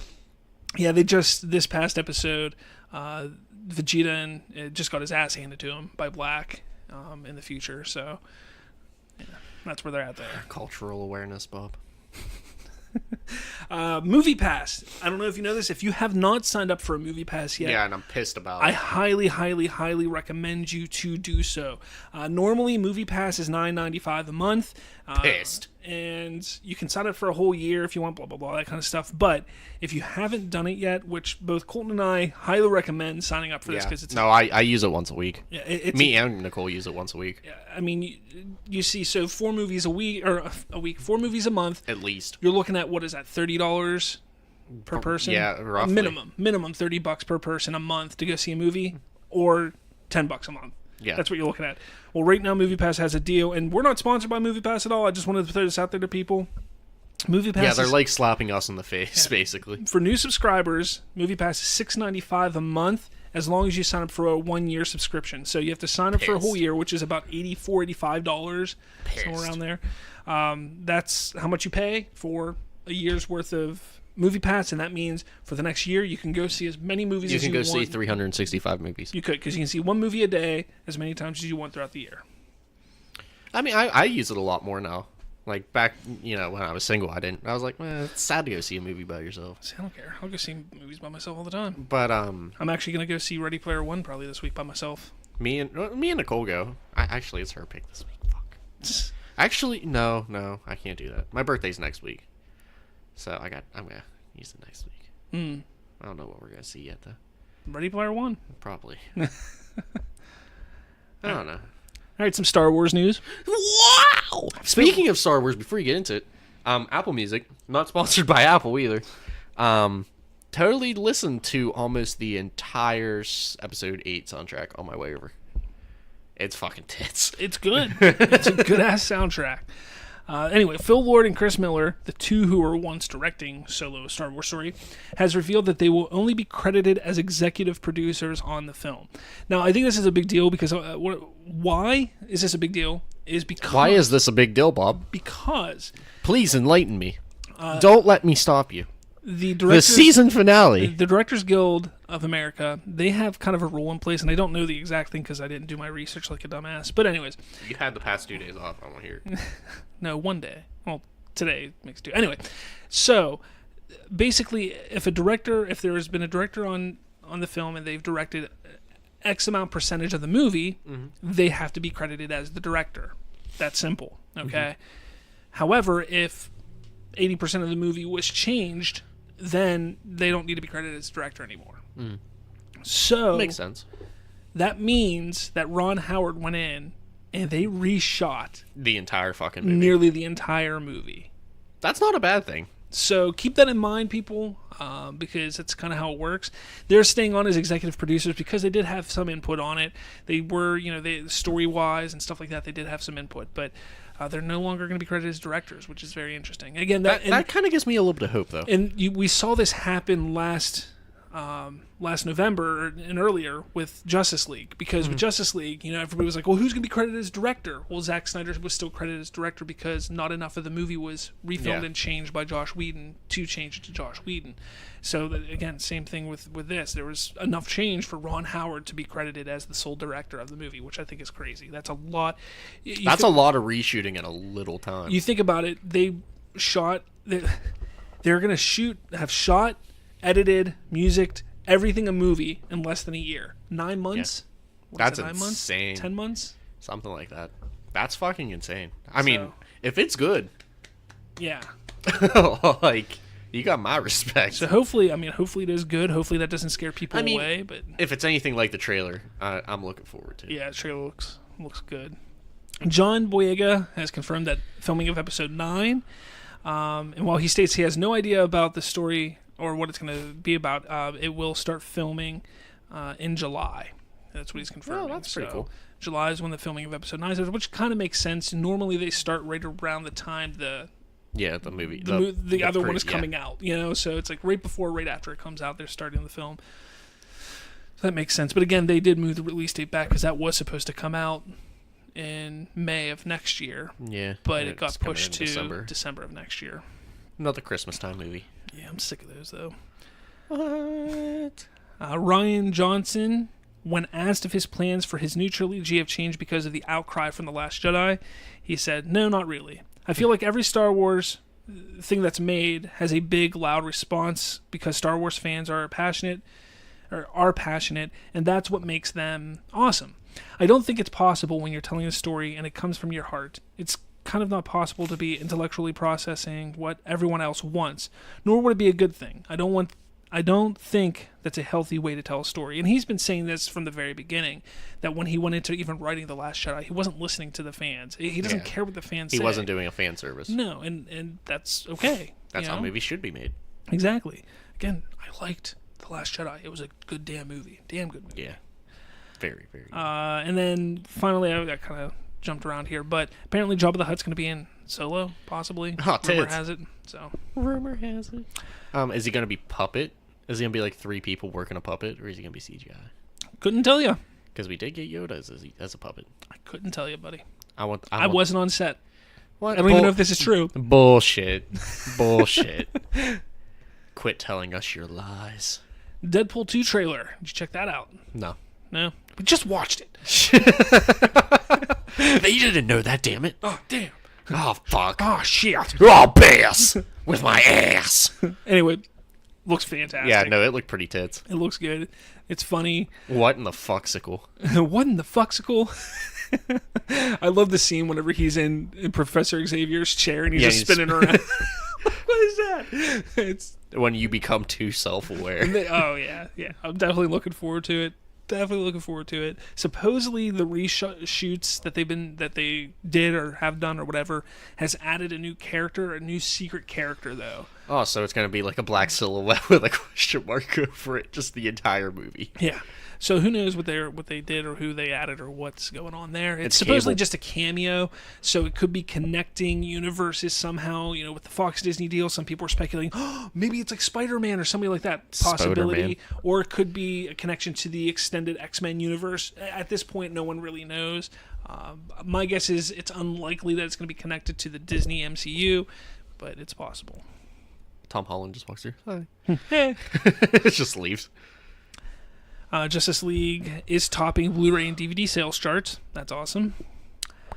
yeah, they just... This past episode, Vegeta just got his ass handed to him by Black in the future. So... Yeah. That's where they're at there. Cultural awareness, Bob. Movie Pass. I don't know if you know this. If you have not signed up for a Movie Pass yet, yeah, and I'm pissed about it. I highly, highly, highly recommend you to do so. Normally, Movie Pass is $9.95 a month. Pissed. And you can sign up for a whole year if you want, blah, blah, blah, that kind of stuff. But if you haven't done it yet, which both Colton and I highly recommend signing up for this because it's... No, I use it once a week. Yeah, Me and Nicole use it once a week. I mean, you see, so 4 movies a week, or a week, 4 movies a month. At least. You're looking at, what is that, $30 per person? Yeah, roughly. Minimum $30 per person a month to go see a movie, or $10 a month. Yeah. That's what you're looking at. Well, right now, MoviePass has a deal, and we're not sponsored by MoviePass at all. I just wanted to throw this out there to people. MoviePass. Yeah, they're like slapping us in the face, basically. For new subscribers, MoviePass is $6.95 a month, as long as you sign up for a 1-year subscription. So you have to sign up for a whole year, which is about $84, $85, somewhere around there. That's how much you pay for a year's worth of MoviePass, and that means for the next year you can go see as many movies as you want. You can go see 365 movies. You could, because you can see 1 movie a day as many times as you want throughout the year. I mean, I use it a lot more now. Like back, when I was single, I didn't. I was like, it's sad to go see a movie by yourself. See, I don't care. I'll go see movies by myself all the time. But I'm actually gonna go see Ready Player One probably this week by myself. Me and Nicole go. Actually, it's her pick this week. Fuck. Actually, no, I can't do that. My birthday's next week, so I'm gonna use it next week. I don't know what we're gonna see yet though. Ready Player One. Probably. I don't know. All right, some Star Wars news. Wow! Speaking of Star Wars, before you get into it, Apple Music, not sponsored by Apple either, totally listened to almost the entire Episode 8 soundtrack on my way over. It's fucking tits. It's good. It's a good-ass soundtrack. Anyway, Phil Lord and Chris Miller, the two who were once directing Solo: A Star Wars Story, has revealed that they will only be credited as executive producers on the film. Now, I think this is a big deal because why is this a big deal? Why is this a big deal, Bob? Because... Please enlighten me. Don't let me stop you. The season finale. The Directors Guild of America, they have kind of a rule in place, and I don't know the exact thing because I didn't do my research like a dumbass. But anyways. You had the past 2 days off. I want to hear it. No, 1 day. Well, today makes 2. Anyway, so basically, if there has been a director on the film and they've directed X amount percentage of the movie, they have to be credited as the director. That's simple. Okay. However, if 80% of the movie was changed, then they don't need to be credited as director anymore. So Makes sense. that means that Ron Howard went in and they reshot The entire fucking movie. nearly the entire movie. That's not a bad thing. So keep that in mind, people, because that's kind of how it works. They're staying on as executive producers because they did have some input on it. They were, story-wise and stuff like that, they did have some input, but they're no longer going to be credited as directors, which is very interesting. Again, That kind of gives me a little bit of hope, though. And we saw this happen last November and earlier with Justice League, because with Justice League, everybody was like, well, who's going to be credited as director? Well, Zack Snyder was still credited as director because not enough of the movie was refilmed and changed by Josh Whedon to change it to Josh Whedon. So again, same thing with this. There was enough change for Ron Howard to be credited as the sole director of the movie, which I think is crazy. That's a lot. That's a lot of reshooting in a little time. You think about it, they're going to have shot, edited, musicked, everything a movie in less than a year. 9 months? Yeah. That's 9 insane. months? 10 months? Something like that. That's fucking insane. I mean, if it's good, yeah. like, you got my respect. So hopefully it is good. Hopefully that doesn't scare people away. But if it's anything like the trailer, I'm looking forward to it. Yeah, the trailer looks good. John Boyega has confirmed that filming of episode 9, and while he states he has no idea about the story or what it's going to be about, it will start filming in July. That's what he's confirming. Oh, that's pretty cool. July is when the filming of episode 9 starts, which kind of makes sense. Normally they start right around the time the movie. The other one is coming out, so it's like right before, right after it comes out, they're starting the film. So that makes sense. But again, they did move the release date back because that was supposed to come out in May of next year. Yeah. But it got pushed to December of next year. Another Christmas time movie. Yeah, I'm sick of those, though. What? Ryan Johnson, when asked if his plans for his new trilogy have changed because of the outcry from The Last Jedi, he said, "No, not really. I feel like every Star Wars thing that's made has a big, loud response because Star Wars fans are passionate, and that's what makes them awesome. I don't think it's possible when you're telling a story and it comes from your heart. It's kind of not possible to be intellectually processing what everyone else wants, nor would it be a good thing. I don't think that's a healthy way to tell a story." And he's been saying this from the very beginning, that when he went into even writing The Last Jedi, he wasn't listening to the fans. He doesn't care what the fans say. He wasn't doing a fan service. No, and that's okay. That's how movies should be made. Exactly. Again, I liked The Last Jedi. It was a good damn movie. Damn good movie. Yeah. Very, very good. And then finally, I kind of jumped around here, but apparently Jabba the Hutt's going to be in Solo, possibly. Oh, Rumor has it. So. Rumor has it. Is he going to be puppet? Is he going to be like 3 people working a puppet, or is he going to be CGI? Couldn't tell you. Because we did get Yoda as a puppet. I couldn't tell you, buddy. I wasn't on set. What? I don't even know if this is true. Bullshit. Bullshit. Quit telling us your lies. Deadpool 2 trailer. Did you check that out? No. No? We just watched it. They didn't know that, damn it. Oh, damn. Oh, fuck. Oh, shit. Oh, bass. With my ass. Anyway, looks fantastic. Yeah, no, it looked pretty tits. It looks good. It's funny. What in the fucksicle? What in the fuxicle? I love the scene whenever he's in Professor Xavier's chair and he's just spinning around. What is that? It's when you become too self-aware. Oh, yeah. I'm definitely looking forward to it. Supposedly the reshoots that they did or have done or whatever has added a new secret character, though. Oh, so it's gonna be like a black silhouette with a question mark over it, just the entire movie. Yeah. So who knows what they did or who they added or what's going on there. It's supposedly just a cameo, so it could be connecting universes somehow, with the Fox Disney deal. Some people are speculating, maybe it's like Spider-Man or somebody like that. Possibility. Spider-Man. Or it could be a connection to the extended X-Men universe. At this point, no one really knows. My guess is it's unlikely that it's going to be connected to the Disney MCU, but it's possible. Tom Holland just walks through. Hi. Hey. It just leaves. Justice League is topping Blu-ray and DVD sales charts. That's awesome.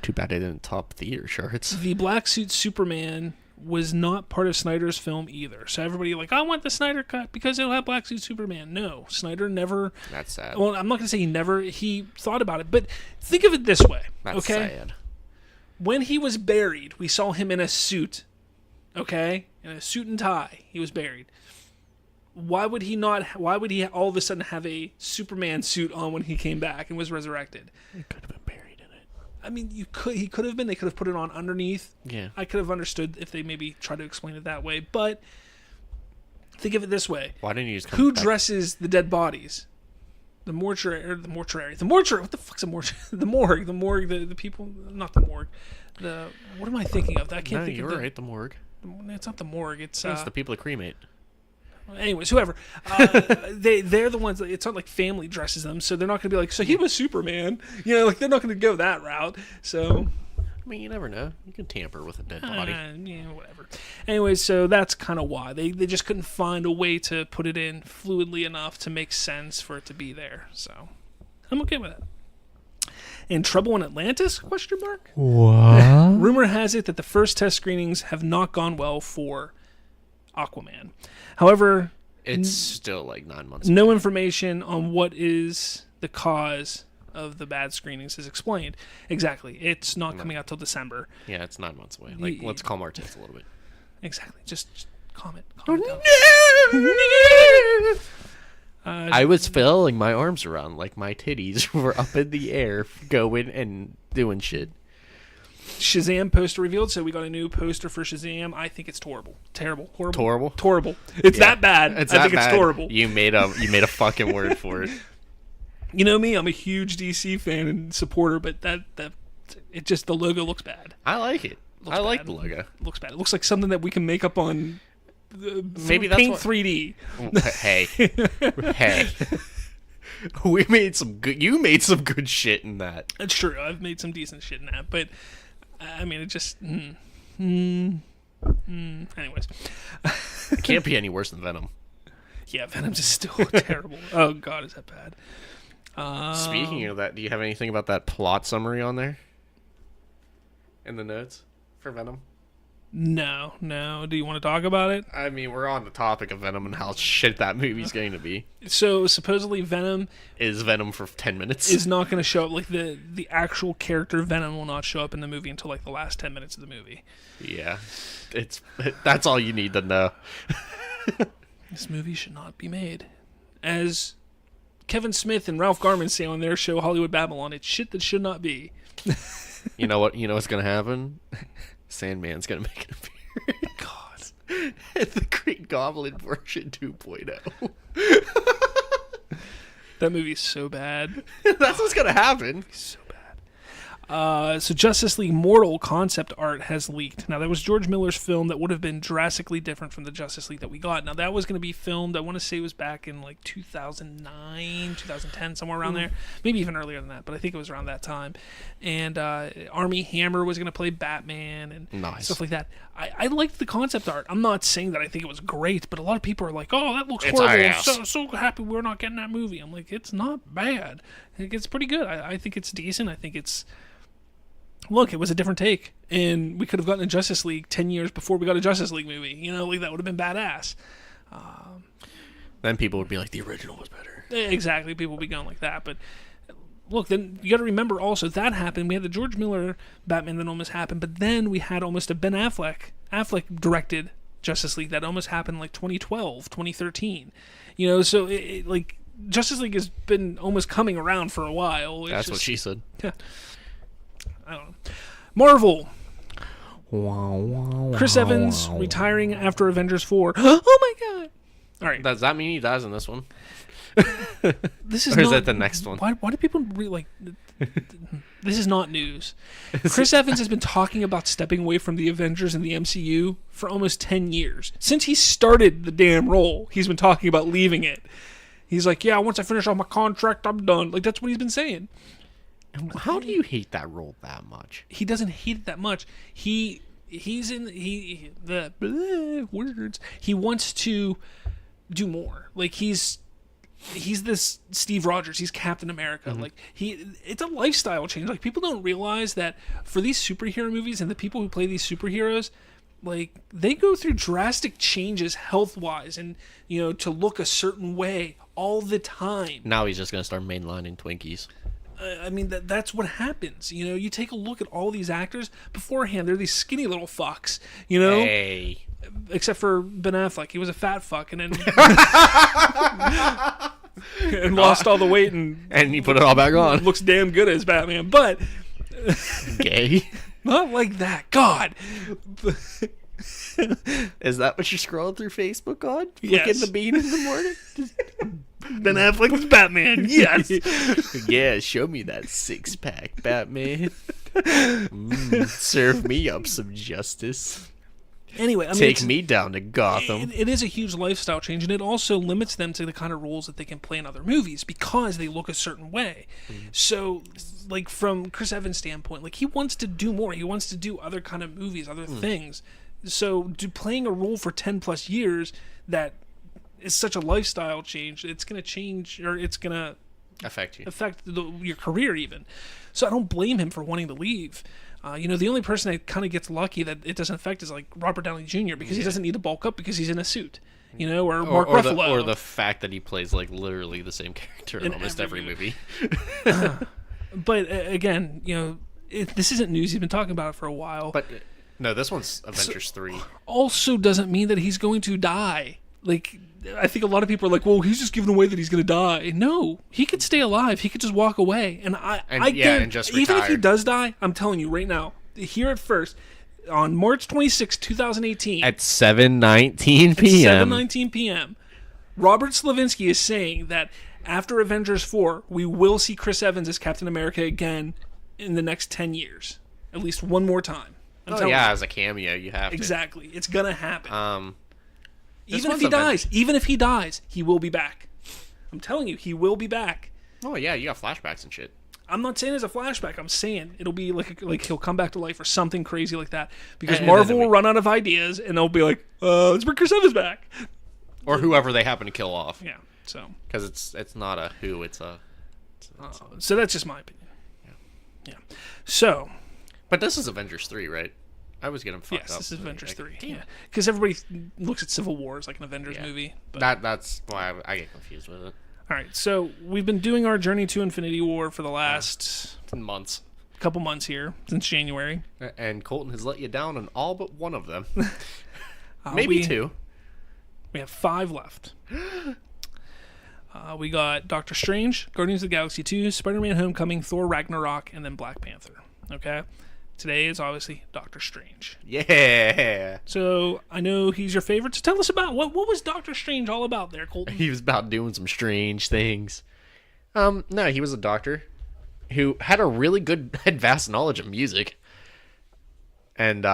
Too bad it didn't top theater charts. The Black Suit Superman was not part of Snyder's film either. So everybody like, I want the Snyder cut because it'll have Black Suit Superman. No, Snyder never. That's sad. Well, I'm not going to say he thought about it, but think of it this way. That's okay? sad. When he was buried, we saw him in a suit. Okay? In a suit and tie. He was buried. Why would he all of a sudden have a Superman suit on when he came back and was resurrected? He could have been buried in it. I mean, he could have been. They could have put it on underneath. Yeah. I could have understood if they maybe tried to explain it that way, but think of it this way. Why didn't you just come Who back? dresses the dead bodies? The mortuary. What the fuck's a mortuary? The morgue. The people. Not the morgue. What am I thinking of? I can't think of you're right. The morgue. It's not the morgue. It's the people that cremate. Anyways, whoever. They're the ones. It's not like family dresses them, so they're not going to be like, so he was Superman. Like they're not going to go that route. So. I mean, you never know. You can tamper with a dead body. Yeah, whatever. Anyways, so that's kind of why. They just couldn't find a way to put it in fluidly enough to make sense for it to be there. So I'm okay with that. In Trouble in Atlantis? ? What? Rumor has it that the first test screenings have not gone well for Aquaman. However, It's still like 9 months. No information on what is the cause of the bad screenings is explained. Exactly. It's not coming out till December. Yeah, it's 9 months away. Like, let's calm our tits a little bit. Exactly. Just calm it down. I was flailing my arms around like my titties were up in the air going and doing shit. Shazam poster revealed, so we got a new poster for Shazam. I think it's horrible. Terrible. Horrible. Torrible? Torrible. It's that bad. It's I that think bad. it's horrible. You made a fucking word for it. You know me, I'm a huge DC fan and supporter, but it just, the logo looks bad. I like it. I like the logo. It looks bad. It looks like something that we can make up on Maybe that's Paint what, 3D. Hey. We made some good. You made some good shit in that. That's true. I've made some decent shit in that, but I mean, it just. Anyways, It can't be any worse than Venom. yeah, Venom's is still terrible. Oh God, is that bad? Speaking of that, do you have anything about that plot summary on there? In the notes for Venom? No. Do you want to talk about it? I mean, we're on the topic of Venom and how shit that movie's going to be. So supposedly Venom Is Venom for 10 minutes? is not going to show up. Like the actual character Venom will not show up in the movie until like the last 10 minutes of the movie. Yeah. That's all you need to know. This movie should not be made. As Kevin Smith and Ralph Garman say on their show Hollywood Babylon, it's shit that should not be. You know what? You know what's going to happen? Sandman's going to make an appearance. God. The Green Goblin version 2.0. That movie's so bad. That's what's going to happen. So bad. So Justice League Mortal concept art has leaked. Now, that was George Miller's film that would have been drastically different from the Justice League that we got. Now, that was going to be filmed, I want to say it was back in like 2009, 2010, somewhere around there. Maybe even earlier than that, but I think it was around that time. And Armie Hammer was going to play Batman and stuff like that. I liked the concept art. I'm not saying that I think it was great, but a lot of people are like, oh, that looks horrible. I'm so happy we're not getting that movie. I'm like, it's not bad. I think it's pretty good. I think it's decent. I think it's... Look, it was a different take, and we could have gotten a Justice League 10 years before we got a Justice League movie. You know, like that would have been badass. Then people would be like, the original was better. Exactly, people would be going like that. But look, then you got to remember also that happened. We had the George Miller Batman that almost happened, but then we had almost a Ben Affleck directed Justice League that almost happened like 2012, 2013. You know, so like Justice League has been almost coming around for a while. That's what she said. Yeah. I don't know. Marvel. Chris Evans retiring after Avengers 4. Oh my god! All right. Does that mean he dies in this one? This is or is not, that the next one? Why do people like? This is not news. Chris Evans has been talking about stepping away from the Avengers and the MCU for almost 10 years. Since he started the damn role, he's been talking about leaving it. He's like, yeah, once I finish off my contract, I'm done. Like, that's what he's been saying. How do you hate that role that much? He doesn't hate it that much. He's in the words. He wants to do more. Like he's this Steve Rogers. He's Captain America. Mm-hmm. Like it's a lifestyle change. Like people don't realize that for these superhero movies and the people who play these superheroes, Like, they go through drastic changes health-wise and, to look a certain way all the time. Now he's just going to start mainlining Twinkies. I mean, that's what happens. You take a look at all these actors. Beforehand, they're these skinny little fucks, Hey. Except for Ben Affleck. He was a fat fuck and then... and lost all the weight and he put it all back on. Looks damn good as Batman, but... Gay? Not like that. God. Is that what you're scrolling through Facebook on? Yes. Looking the bean in the morning? Ben Affleck's Batman. Yes. Yeah, show me that six-pack, Batman. Serve me up some justice. Anyway, I mean, take me down to Gotham. It is a huge lifestyle change, and it also limits them to the kind of roles that they can play in other movies because they look a certain way. So, like, from Chris Evans' standpoint, like, he wants to do more. He wants to do other kind of movies, other things. So, playing a role for 10 plus years that is such a lifestyle change, it's going to change, or it's going to affect you, your career even. So I don't blame him for wanting to leave. The only person that kind of gets lucky that it doesn't affect is like Robert Downey Jr. because he doesn't need to bulk up because he's in a suit, or Mark Ruffalo. Or the fact that he plays like literally the same character in almost every movie. But again, this isn't news. He's been talking about it for a while. But no, this one's Avengers 3. Also doesn't mean that he's going to die. Like, I think a lot of people are like, well, he's just giving away that he's going to die. No, he could stay alive. He could just walk away. And and just retire. Even if he does die, I'm telling you right now, here at first, on March 26, 2018. At 7:19 p.m. 7:19 p.m., Robert Slavinsky is saying that after Avengers 4, we will see Chris Evans as Captain America again in the next 10 years. At least one more time. As a cameo, you have to. Exactly. It's going to happen. Even if he dies, he will be back. I'm telling you, he will be back. Oh yeah, you got flashbacks and shit. I'm not saying it's a flashback. I'm saying it'll be like he'll come back to life or something crazy like that. Because Marvel will run out of ideas and they'll be like, let's bring Chris Evans back. Or whoever they happen to kill off. Yeah. So because it's not a who, it's a. So that's just my opinion. Yeah. So. But this is Avengers 3, right? I always get them fucked up. Yes, this is Avengers 3. Yeah, because everybody looks at Civil War as like an Avengers movie. But that's why I get confused with it. All right, so we've been doing our journey to Infinity War for the last couple months here since January, and Colton has let you down on all but one of them. Maybe two. We have 5 left. We got Doctor Strange, Guardians of the Galaxy 2, Spider-Man: Homecoming, Thor: Ragnarok, and then Black Panther. Okay. Today is obviously Doctor Strange. Yeah. So I know he's your favorite. So tell us about what was Doctor Strange all about there, Colton? He was about doing some strange things. No, he was a doctor who had vast knowledge of music. And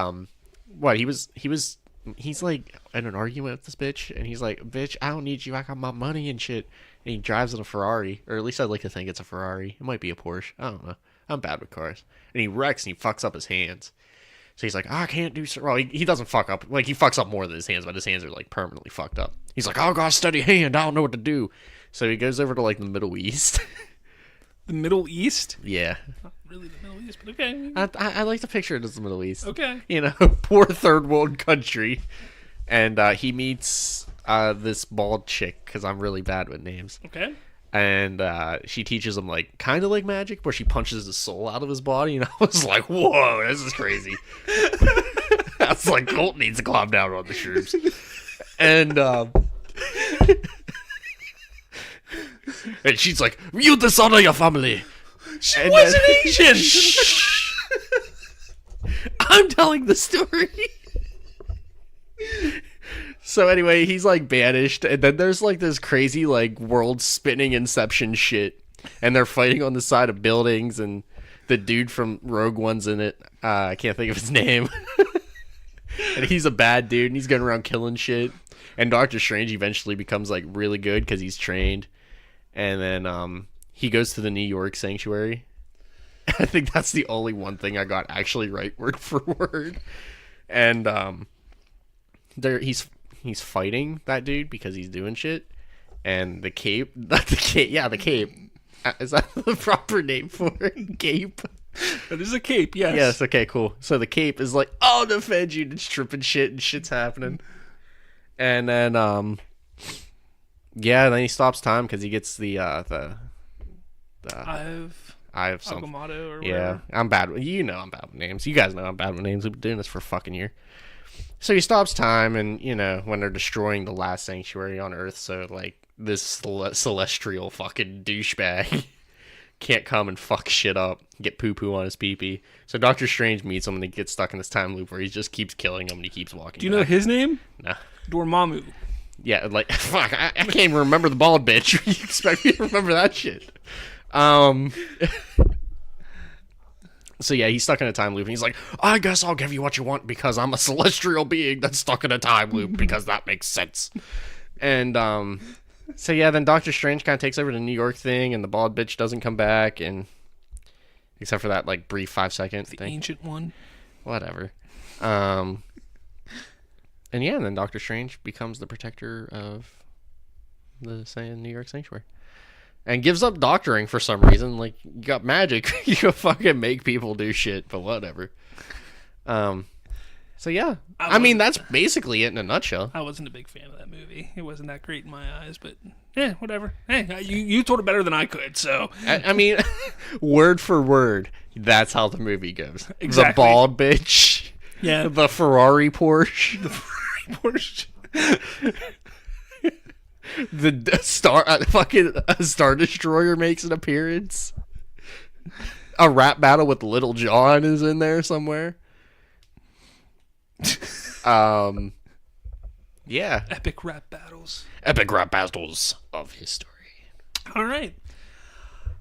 he's like in an argument with this bitch, and he's like, "Bitch, I don't need you. I got my money and shit." And he drives in a Ferrari, or at least I'd like to think it's a Ferrari. It might be a Porsche. I don't know. I'm bad with cars. And he wrecks and he fucks up his hands. So he's like, I can't do so. Well, he doesn't fuck up. Like, he fucks up more than his hands, but his hands are, like, permanently fucked up. He's like, oh, got a steady hand. I don't know what to do. So he goes over to, like, the Middle East. The Middle East? Yeah. Not really the Middle East, but okay. I like to picture it as the Middle East. Okay. Poor third world country. And he meets this bald chick, because I'm really bad with names. Okay. And she teaches him, like, kind of like magic, where she punches his soul out of his body. And I was like, whoa, this is crazy. I was like, Colt needs to calm down on the shrooms. And and she's like, you dishonor your family. She wasn't Asian. I'm telling the story. So anyway, he's like banished, and then there's like this crazy like world spinning Inception shit, and they're fighting on the side of buildings, and the dude from Rogue One's in it. I can't think of his name. And he's a bad dude, and he's going around killing shit. And Doctor Strange eventually becomes like really good because he's trained, and then he goes to the New York Sanctuary. I think that's the only one thing I got actually right word for word. And he's fighting that dude because he's doing shit, and the cape. The cape. Is that the proper name for it? Cape. That is a cape, yes. Yes, okay, cool. So the cape is like, I'll defend you, and it's tripping shit, and shit's happening. And then, yeah, then he stops time because he gets the I've some Agamotto or whatever. Yeah, I'm bad. I'm bad with names. You guys know I'm bad with names. We've been doing this for a fucking year. So he stops time, and when they're destroying the last sanctuary on Earth, so like this celestial fucking douchebag can't come and fuck shit up, get poo poo on his pee pee. So Doctor Strange meets him, and he gets stuck in this time loop where he just keeps killing him, and he keeps walking. Do you know his name? No. Dormammu. Yeah, like fuck, I can't even remember the bald bitch. You expect me to remember that shit? So yeah, he's stuck in a time loop, and he's like, I guess I'll give you what you want because I'm a celestial being that's stuck in a time loop because that makes sense. And so yeah, then Doctor Strange kind of takes over the New York thing, and the bald bitch doesn't come back, and except for that like brief 5-second thing. The ancient one. Whatever. And yeah, and then Doctor Strange becomes the protector of the New York Sanctuary. And gives up doctoring for some reason. Like, you got magic. You can fucking make people do shit, but whatever. So, yeah. I mean, that's basically it in a nutshell. I wasn't a big fan of that movie. It wasn't that great in my eyes, but yeah, whatever. Hey, you told it better than I could, so. I mean, word for word, that's how the movie goes. Exactly. The bald bitch. Yeah. The Ferrari Porsche. The Ferrari Porsche. The Star Destroyer makes an appearance. A rap battle with Little John is in there somewhere. Yeah. Epic rap battles. Epic rap battles of history. All right.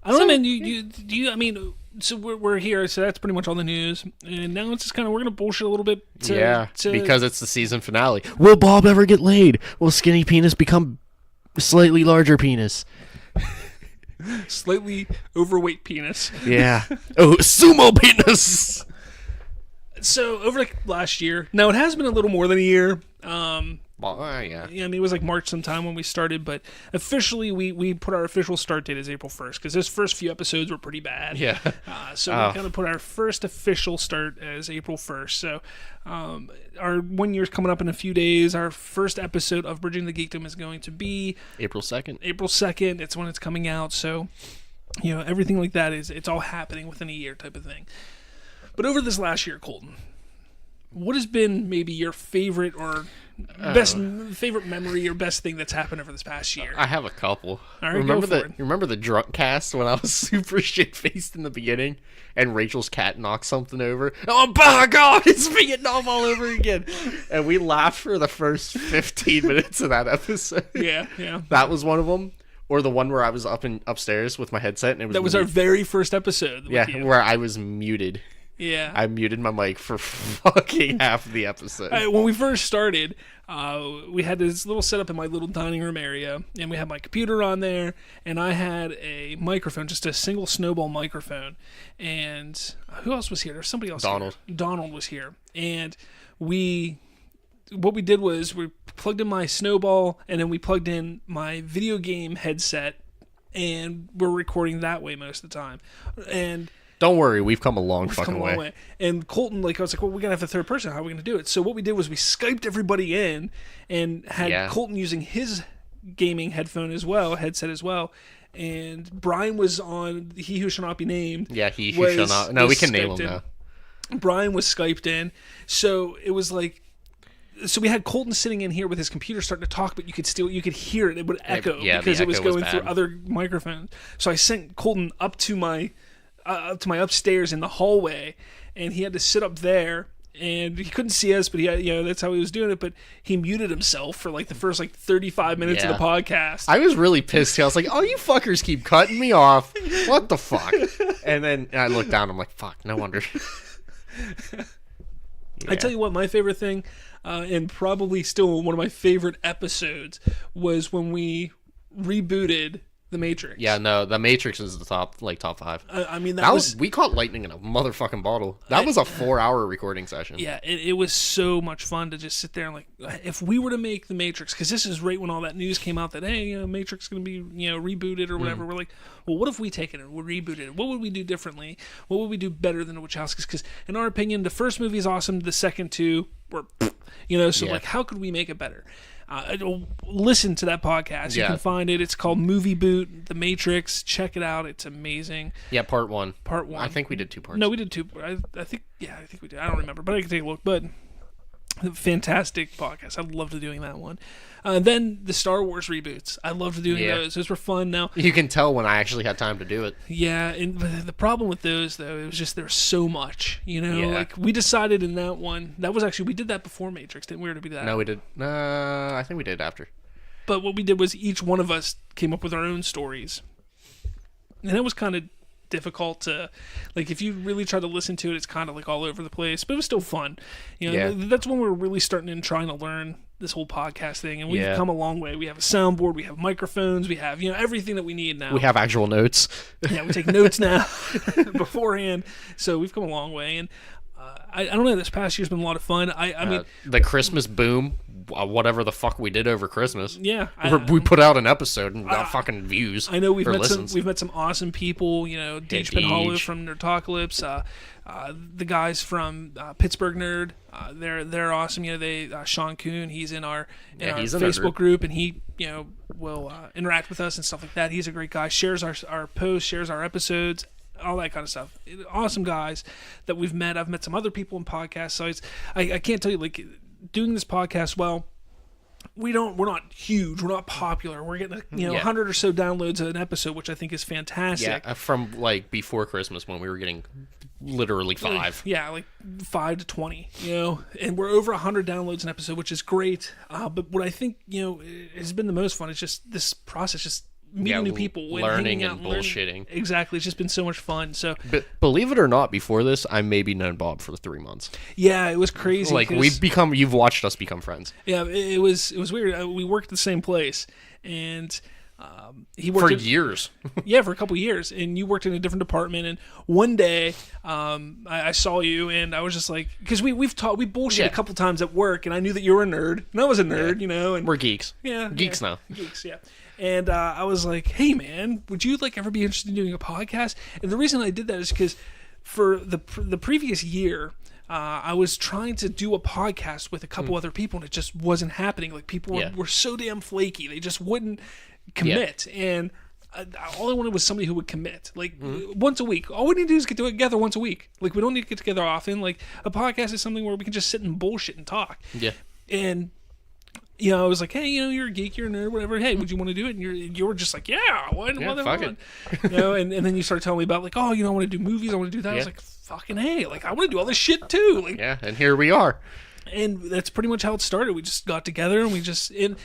I don't know, man. You. I mean, so we're here. So that's pretty much all the news. And now it's just kind of we're gonna bullshit a little bit. Because it's the season finale. Will Bob ever get laid? Will Skinny Penis become slightly larger penis? Slightly overweight penis. Yeah. Oh, sumo penis. So over like last year, now it has been a little more than a year. Yeah. I mean, it was like March sometime when we started, but officially we put our official start date as April 1st because those first few episodes were pretty bad. Yeah. So we kind of put our first official start as April 1st. So our 1 year's coming up in a few days. Our first episode of Bridging the Geekdom is going to be April 2nd. April 2nd. It's when it's coming out. So, everything like that it's all happening within a year type of thing. But over this last year, Colton, what has been maybe your favorite or favorite memory or best thing that's happened over this past year? I have a couple. All right, remember the drunk cast when I was super shit faced in the beginning and Rachel's cat knocked something over? Oh my god, it's Vietnam all over again. And we laughed for the first 15 minutes of that episode. Yeah. That was one of them. Or the one where I was upstairs with my headset and it was that was our very first episode. Yeah, where I was muted. Yeah. I muted my mic for fucking half of the episode. When we first started, we had this little setup in my little dining room area, and we had my computer on there, and I had a microphone, just a single snowball microphone. And who else was here? There was somebody else Donald. here. Donald was here. And what we did was we plugged in my snowball, and then we plugged in my video game headset, and we're recording that way most of the time. And don't worry, we've come a long fucking way. And Colton, I was like, well, we gotta have the third person. How are we gonna do it? So what we did was we Skyped everybody in and had Colton using his gaming headset as well. And Brian was on He Who Shall Not Be Named. Yeah, He Who Shall Not. No, we can name him now. Brian was Skyped in. So it was like, so we had Colton sitting in here with his computer starting to talk, but you could hear it. It would echo because it was going through other microphones. So I sent Colton up to my upstairs in the hallway, and he had to sit up there, and he couldn't see us, but he had, that's how he was doing it. But he muted himself for like the first 35 minutes of the podcast. I was really pissed. I was like, "Oh, you fuckers keep cutting me off! What the fuck?" And then I looked down. I'm like, "Fuck! No wonder." I tell you what, my favorite thing, and probably still one of my favorite episodes, was when we rebooted The Matrix. Yeah, no, The Matrix is the top 5. I mean, that was we caught lightning in a motherfucking bottle. That was a 4-hour recording session. Yeah, it was so much fun to just sit there and like, if we were to make The Matrix, because this is right when all that news came out that, hey, Matrix is going to be, rebooted or whatever. We're like, well, what if we take it and we rebooted it? What would we do differently? What would we do better than the Wachowskis? Because in our opinion, the first movie is awesome. The second two were, so like, how could we make it better? Listen to that podcast. You can find it. It's called Movie Boot, The Matrix. Check it out. It's amazing. Yeah, part one. I think we did 2 parts. No, we did 2. I think we did. I don't remember, but I can take a look. But fantastic podcast. I loved doing that one. Then the Star Wars reboots. I loved doing those. Those were fun. Now you can tell when I actually had time to do it. Yeah, and the problem with those though, it was just there's so much. Like we decided in that one. That was actually we did that before Matrix, didn't we? Or did we do that? No, we did. I think we did after. But what we did was each one of us came up with our own stories, and it was kind of difficult to, like, if you really try to listen to it, it's kind of like all over the place, but it was still fun. That's when we're really starting and trying to learn this whole podcast thing, and we've come a long way. We have a soundboard, we have microphones, we have everything that we need now. We have actual notes. Yeah, we take notes now beforehand, so we've come a long way. And I don't know, this past year's been a lot of fun. I mean, the Christmas boom, whatever the fuck we did over Christmas. Yeah, we put out an episode and we got fucking views. I know we've met some awesome people. Deej Penhollow from Nerdtocalypse, the guys from Pittsburgh Nerd. They're awesome. Sean Kuhn. He's in our Facebook group, and he will interact with us and stuff like that. He's a great guy. Shares our posts, shares our episodes, all that kind of stuff. Awesome guys that we've met. I've met some other people in podcasts. So I can't tell you, like, doing this podcast, well, we're not huge, we're not popular, we're getting 100 or so downloads an episode, which I think is fantastic. From like before Christmas when we were getting literally 5. Like 5 to 20, and we're over 100 downloads an episode, which is great. But what I think has been the most fun is just this process, just meeting new people, learning and bullshitting. Exactly, it's just been so much fun. So, but believe it or not, before this, I maybe known Bob for 3 months. Yeah, it was crazy. Like you've watched us become friends. Yeah, it was weird. We worked at the same place, and he worked for years. Yeah, for a couple years, and you worked in a different department. And one day, I saw you, and I was just like, because we bullshit a couple times at work, and I knew that you were a nerd, and I was a nerd, and we're geeks. Yeah, geeks now. Geeks, yeah. And I was like, hey man, would you ever be interested in doing a podcast? And the reason I did that is because for the previous year, I was trying to do a podcast with a couple other people, and it just wasn't happening. Like, people were so damn flaky; they just wouldn't commit. And all I wanted was somebody who would commit, like once a week. All we need to do is get together once a week. Like, we don't need to get together often. Like, a podcast is something where we can just sit and bullshit and talk. Yeah. And I was like, hey, you're a geek, you're a nerd, whatever. Hey, would you want to do it? And you were just like, fuck it. And then you started telling me about, like, I want to do movies, I want to do that. I was like, fucking hey, like, I want to do all this shit too. Like, and here we are. And that's pretty much how it started. We just got together, and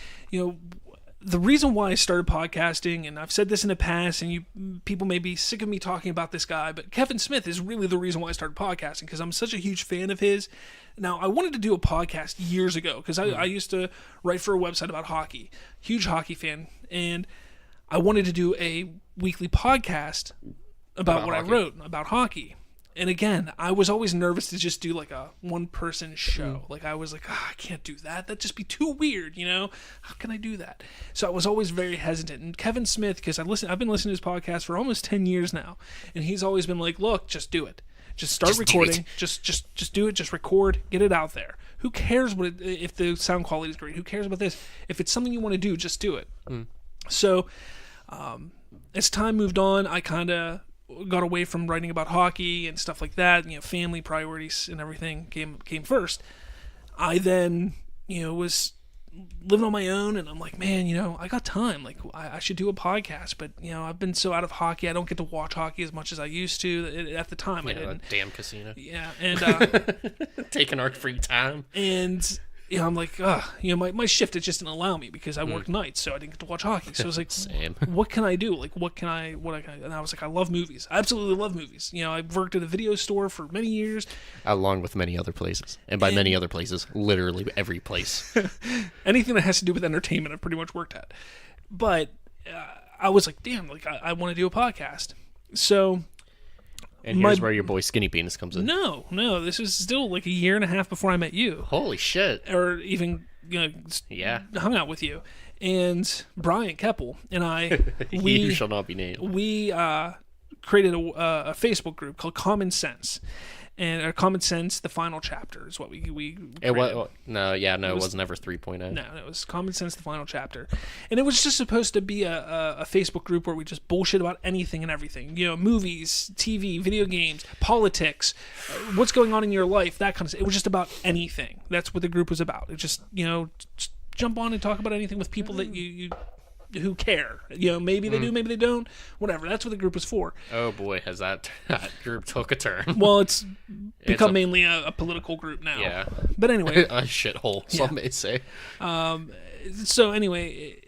the reason why I started podcasting, and I've said this in the past, and people may be sick of me talking about this guy, but Kevin Smith is really the reason why I started podcasting, because I'm such a huge fan of his. Now, I wanted to do a podcast years ago, because I used to write for a website about hockey, huge hockey fan, and I wanted to do a weekly podcast about what hockey. I wrote about hockey. And again, I was always nervous to just do like a one-person show. Like, I was like, I can't do that. That'd just be too weird, How can I do that? So I was always very hesitant. And Kevin Smith, because I've been listening to his podcast for almost 10 years now, and he's always been like, look, just do it. Just start recording. Just do it. Just record. Get it out there. Who cares if the sound quality is great? Who cares about this? If it's something you want to do, just do it. So as time moved on, I kind of got away from writing about hockey and stuff like that. Family priorities and everything came first. I then, was living on my own, and I'm like, man, I got time. Like, I should do a podcast, but I've been so out of hockey, I don't get to watch hockey as much as I used to. At the time, I didn't. Damn casino. Yeah, and taking our free time. And I'm like, my shift, it just didn't allow me because I worked nights, so I didn't get to watch hockey. So I was like, Same. What can I do? Like, what can I? And I was like, I love movies. I absolutely love movies. I've worked at a video store for many years, along with many other places, and by many other places, literally every place. Anything that has to do with entertainment, I've pretty much worked at. But I was like, damn, like I want to do a podcast. So. And here's where your boy Skinny Penis comes in. No, this was still like a year and a half before I met you. Holy shit. Or even, hung out with you. And Brian Keppel and I, you shall not be named. We created a Facebook group called Common Sense. And Common Sense, the final chapter is what we it was, it was never 3.0. No, it was Common Sense, the final chapter. And it was just supposed to be a Facebook group where we just bullshit about anything and everything. Movies, TV, video games, politics, what's going on in your life, that kind of stuff. It was just about anything. That's what the group was about. It just, just jump on and talk about anything with people that you who care. Maybe they do, maybe they don't. Whatever. That's what the group was for. Oh boy, has that group took a turn. Well, it's become mainly a political group now. Yeah. But anyway. A shithole, some may say. So anyway,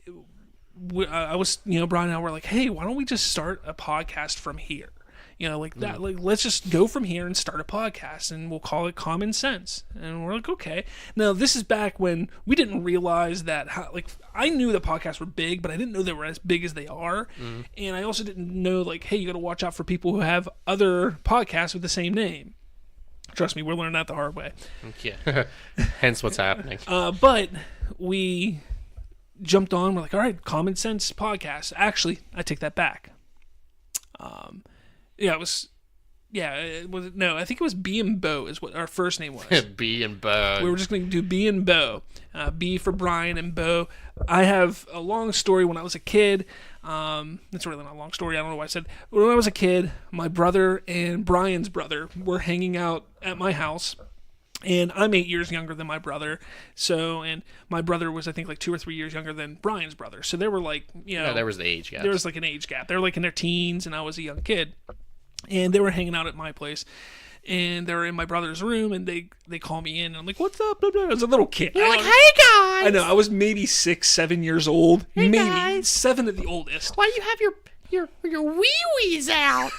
I was, Brian and I were like, hey, why don't we just start a podcast from here? That. Like, let's just go from here and start a podcast, and we'll call it Common Sense. And we're like, okay. Now, this is back when we didn't realize that. I knew that podcasts were big, but I didn't know they were as big as they are. And I also didn't know, hey, you got to watch out for people who have other podcasts with the same name. Trust me, we're learning that the hard way. Yeah. Hence what's happening. But we jumped on. We're like, all right, Common Sense podcast. Actually, I take that back. Yeah, it was. Yeah, I think it was B and Bo is what our first name was. B and Bo. We were just going to do B and Bo. B for Brian and Bo. I have a long story when I was a kid. It's really not a long story. I don't know why I said. When I was a kid, my brother and Brian's brother were hanging out at my house. And I'm 8 years younger than my brother. And my brother was, I think, 2 or 3 years younger than Brian's brother. So they were there was the age gap. There was an age gap. They were in their teens, and I was a young kid. And they were hanging out at my place, and they were in my brother's room, and they call me in, and I'm like, what's up? Blah, blah. I was a little kid. You're like, hey, guys! I know, I was maybe 6, 7 years old. Hey, maybe guys. 7 at the oldest. Why do you have your wee-wees out?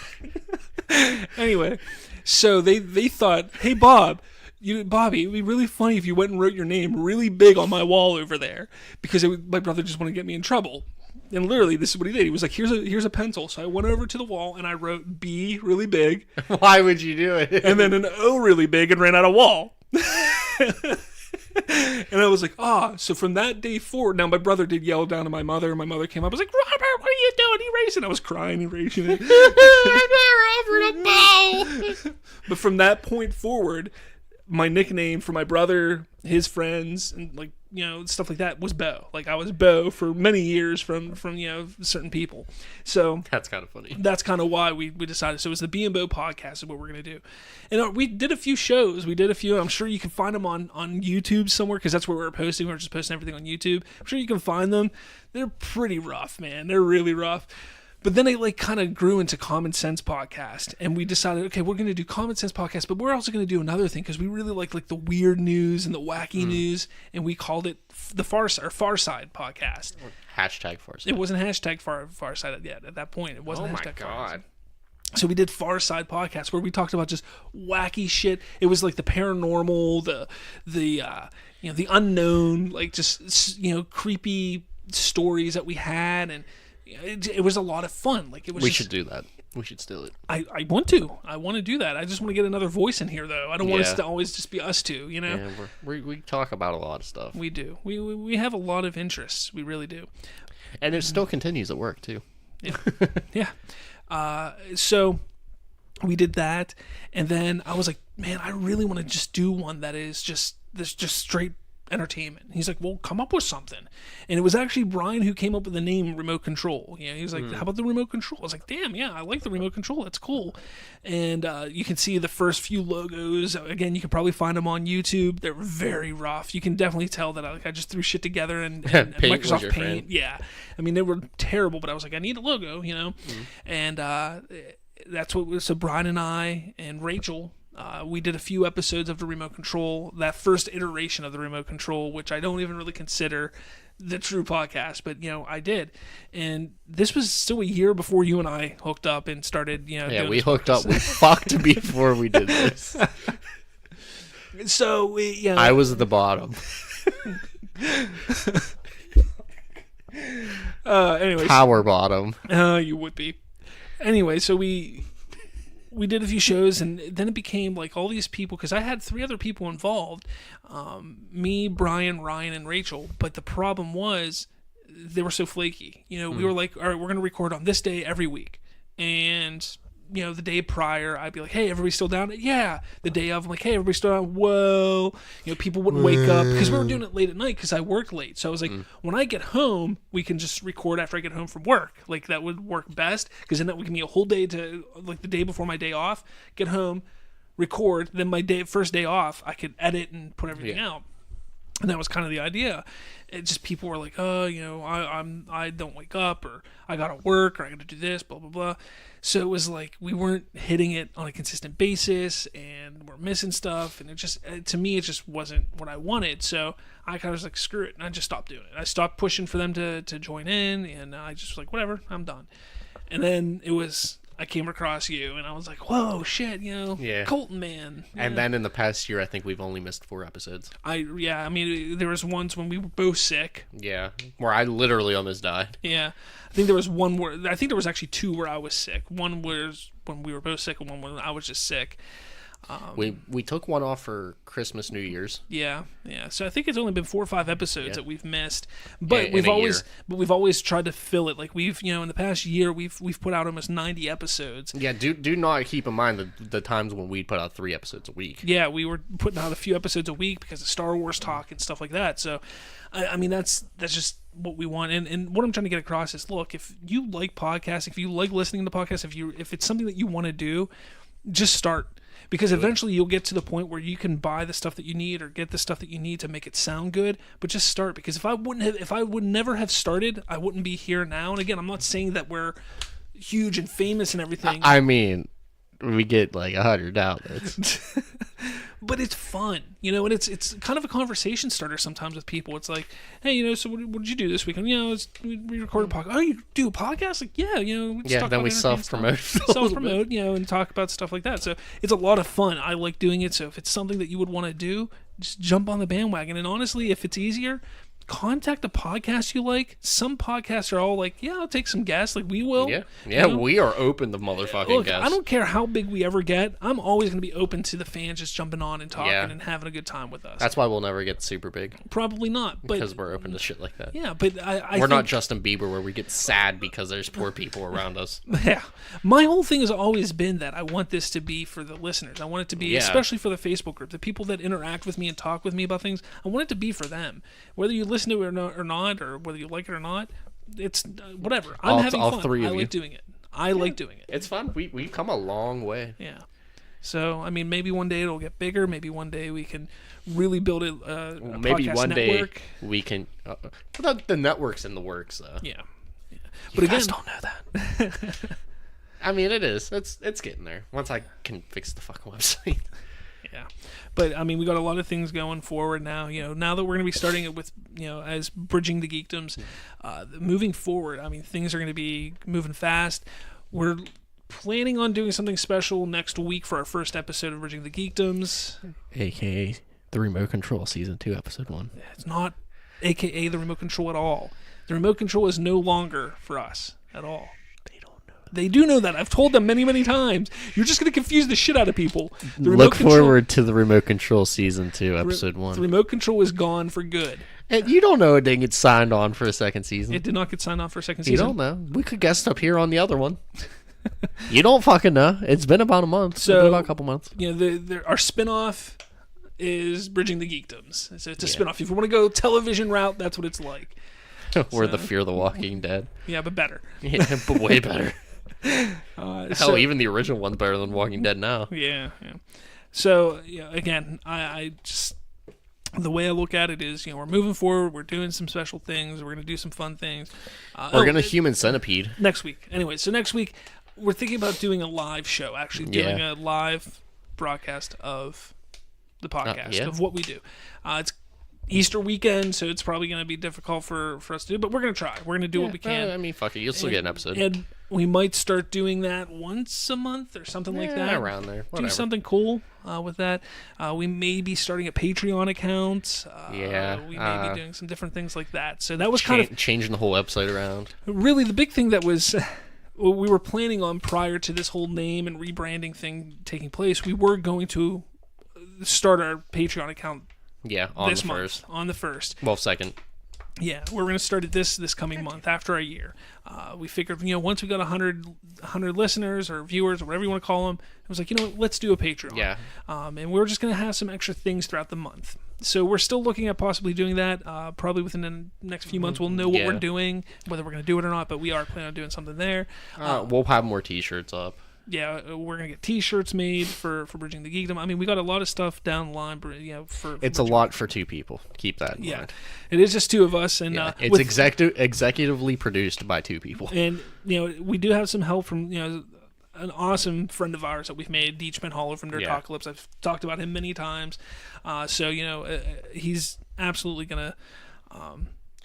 Anyway, so they thought, hey, Bobby, it'd be really funny if you went and wrote your name really big on my wall over there, because my brother just wanted to get me in trouble. And literally, this is what he did. He was like, here's a pencil. So I went over to the wall, and I wrote B really big. Why would you do it? And then an O really big, and ran out of wall. And I was like, so from that day forward, now my brother did yell down to my mother. My mother came up. I was like, Robert, what are you doing? Erasing. I was crying, erasing it. Robert, a bow. But from that point forward, my nickname for my brother, his friends, and stuff like that was Bo. I was Bo for many years from certain people. So that's kind of funny. That's kind of why we decided. So it was the B and Bo podcast is what we're going to do. And we did a few shows. I'm sure you can find them on YouTube somewhere, because that's where we were posting. We were just posting everything on YouTube. I'm sure you can find them. They're pretty rough, man. They're really rough. But then they kind of grew into Common Sense podcast, and we decided, okay, we're going to do Common Sense podcast, but we're also going to do another thing, because we really like the weird news and the wacky news, and we called it the Far Side podcast. Hashtag Far Side. It wasn't hashtag Far Side yet at that point. It wasn't hashtag my God. Far Side. So we did Far Side podcast, where we talked about just wacky shit. It was the paranormal, the unknown, just creepy stories that we had, and it was a lot of fun. We should do that. We should steal it. I want to do that. I just want to get another voice in here, though. I don't want us to always just be us two, Yeah, we talk about a lot of stuff. We do. We have a lot of interests. We really do. And it still continues at work, too. Yeah. Yeah. So we did that, and then I was like, man, I really want to just do one that is just straight entertainment. He's like, well, come up with something. And it was actually Brian who came up with the name Remote Control. He was like, how about the Remote Control? I was like, damn, yeah, I like the Remote Control. That's cool. And you can see the first few logos. Again, you can probably find them on YouTube. They're very rough. You can definitely tell that I just threw shit together and Microsoft Paint. Friend. Yeah. I mean, they were terrible, but I was like, I need a logo, And that's what. So Brian and I and Rachel, we did a few episodes of the Remote Control, that first iteration of the Remote Control, which I don't even really consider the true podcast, but I did. And this was still a year before you and I hooked up and started. Yeah, we hooked up. We fucked before we did this. So I was at the bottom. Anyways, Power bottom. you would be. Anyway, so we did a few shows, and then it became like all these people, because I had 3 other people involved, me, Brian, Ryan, and Rachel. But the problem was they were so flaky. You know, we were like, all right, we're going to record on this day every week, and you know, the day prior, I'd be like, hey, everybody still down? Yeah. The day of, I'm like, hey, everybody still down? Whoa. You know, people wouldn't wake up, because we were doing it late at night, because I worked late. So I was like, when I get home, we can just record after I get home from work. Like, that would work best, because then that would give me a whole day to, like, the day before my day off, get home, record, then my first day off, I could edit and put everything out. And that was kind of the idea. It just, people were like, oh, you know, I don't wake up, or I gotta work, or I gotta do this, blah, blah, blah. So it was like we weren't hitting it on a consistent basis, and we're missing stuff, and it just, to me, it just wasn't what I wanted. So I kind of was like, screw it, and I just stopped doing it. I stopped pushing for them to join in, and I just was like, whatever, I'm done. And then I came across you, and I was like, whoa, shit, you know, Colton, man. Yeah. And then in the past year, I think we've only missed 4 episodes. I mean, there was once when we were both sick. Yeah, where I literally almost died. Yeah. I think there was one where, I think there was actually 2 where I was sick. One was when we were both sick, and one when I was just sick. We took one off for Christmas, New Year's. Yeah. So I think it's only been 4 or 5 episodes that we've missed, but we've always tried to fill it. Like, we've, you know, in the past year, we've put out almost 90 episodes. Yeah. Do not keep in mind the times when we put out 3 episodes a week. Yeah, we were putting out a few episodes a week because of Star Wars talk and stuff like that. So, I mean, that's just what we want. And what I'm trying to get across is, look, if you like podcasts, if you like listening to podcasts, if it's something that you want to do, just start. Because eventually you'll get to the point where you can buy the stuff that you need, or get the stuff that you need to make it sound good. But just start. Because if I would never have started, I wouldn't be here now. And again, I'm not saying that we're huge and famous and everything. I mean, we get like 100 outlets. But it's fun, you know, and it's kind of a conversation starter sometimes with people. It's like, hey, you know, so what did you do this weekend? You know, we recorded a podcast. Oh, you do a podcast? Like, yeah, you know. We just talk then we self-promote, you know, and talk about stuff like that. So it's a lot of fun. I like doing it. So if it's something that you would want to do, just jump on the bandwagon. And honestly, if it's easier, contact a podcast you like. Some podcasts are all like, yeah, I'll take some guests. Like, we will. Yeah, you know? We are open to motherfucking guests. I don't care how big we ever get. I'm always going to be open to the fans just jumping on and talking and having a good time with us. That's why we'll never get super big. Probably not. Because we're open to shit like that. Yeah, but we're not Justin Bieber, where we get sad because there's poor people around us. Yeah. My whole thing has always been that I want this to be for the listeners. I want it to be, especially for the Facebook group, the people that interact with me and talk with me about things. I want it to be for them. Whether you listen to it or not, or whether you like it or not, it's whatever. I'm having fun. I like doing it. I like doing it. It's fun. We've come a long way. Yeah. So, I mean, maybe one day it'll get bigger. Maybe one day we can really build a maybe podcast one network. Day we can. The network's in the works, though. Yeah. But you guys don't know that. I mean, it is. It's getting there. Once I can fix the fucking website. Yeah. But, I mean, we got a lot of things going forward now. You know, now that we're going to be starting it with, you know, as Bridging the Geekdoms, moving forward, I mean, things are going to be moving fast. We're planning on doing something special next week for our first episode of Bridging the Geekdoms. A.K.A. The Remote Control Season 2, Episode 1. It's not A.K.A. the Remote Control at all. The Remote Control is no longer for us at all. They do know that. I've told them many, many times. You're just going to confuse the shit out of people. Look forward to the Remote Control Season 2, Episode 1. The Remote Control is gone for good. And you don't know it didn't get signed on for a second season. It did not get signed on for a second season. You don't know. We could guest up here on the other one. You don't fucking know. It's been about a month. So, it's been about a couple months. You know, our spinoff is Bridging the Geekdoms. So it's a spinoff. If you want to go television route, that's what it's like. We're the Fear the Walking Dead. Yeah, but better. Yeah, but way better. Hell, even the original one's better than Walking Dead now. Yeah. So, again, I just, the way I look at it is, you know, we're moving forward, we're doing some special things, we're going to do some fun things. We're going to Human Centipede. Next week. Anyway, so next week, we're thinking about doing a live show, actually doing a live broadcast of the podcast, of what we do. It's Easter weekend, so it's probably going to be difficult for us to do, but we're going to try. We're going to do what we can. I mean, fuck it. You'll still get an episode. And we might start doing that once a month or something like that. Around there. Whatever. Do something cool with that. We may be starting a Patreon account. We may be doing some different things like that. So that was kind of changing the whole website around. Really, the big thing that was we were planning on prior to this whole name and rebranding thing taking place. We were going to start our Patreon account. Yeah, on this the month, first. on the 1st. Well, second. Yeah, we're going to start it this coming month after a year. We figured, once we got 100 listeners or viewers or whatever you want to call them, it was like, let's do a Patreon. Yeah. And we're just going to have some extra things throughout the month. So we're still looking at possibly doing that. Probably within the next few months, we'll know what we're doing, whether we're going to do it or not, but we are planning on doing something there. We'll have more T-shirts up. Yeah, we're gonna get T-shirts made for Bridging the Geekdom. I mean, we got a lot of stuff down the line, for it's a lot for two people. Keep that in mind. It is just two of us, and it's executively produced by two people. And we do have some help from an awesome friend of ours that we've made, Deechman Haller from Nerdtocalypse. I've talked about him many times. So he's absolutely gonna.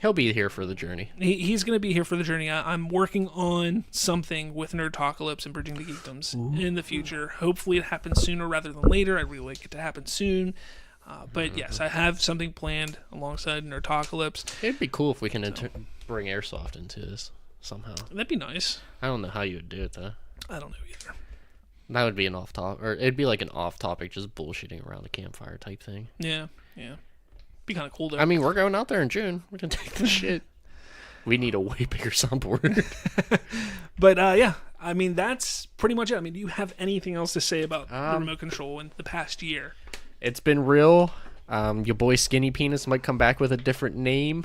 He'll be here for the journey. He's going to be here for the journey. I'm working on something with Nerdtocalypse and Bridging the Geekdoms in the future. Hopefully it happens sooner rather than later. I'd really like it to happen soon. But yes, I have something planned alongside Nerdtocalypse. It'd be cool if we can bring Airsoft into this somehow. That'd be nice. I don't know how you would do it, though. I don't know either. That would be an off-topic, or it'd be like an off-topic, just bullshitting around a campfire type thing. Yeah. Be kind of cool though. I mean, we're going out there in June. We're gonna take the shit. We need a way bigger soundboard. But I mean, that's pretty much it. I mean, do you have anything else to say about the remote control in the past year? It's been real. Your boy Skinny Penis might come back with a different name.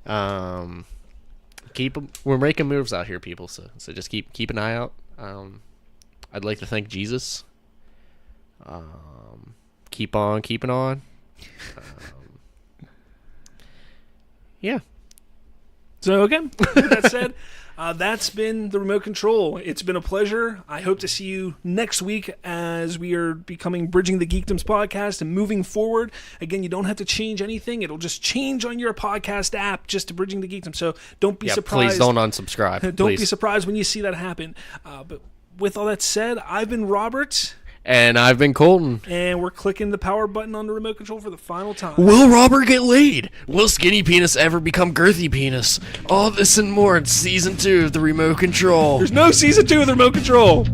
We're making moves out here, people. So just keep an eye out. I'd like to thank Jesus. Keep on keeping on. Yeah. So again, with that said, that's been the remote control. It's been a pleasure. I hope to see you next week as we are becoming Bridging the Geekdoms podcast and moving forward. Again, you don't have to change anything. It'll just change on your podcast app just to Bridging the Geekdoms. So don't be surprised. Please don't unsubscribe. Don't be surprised when you see that happen. But with all that said, I've been Robert. And I've been Colton. And we're clicking the power button on the remote control for the final time. Will Robert get laid? Will Skinny Penis ever become Girthy Penis? All this and more in Season 2 of the Remote Control. There's no Season 2 of the Remote Control.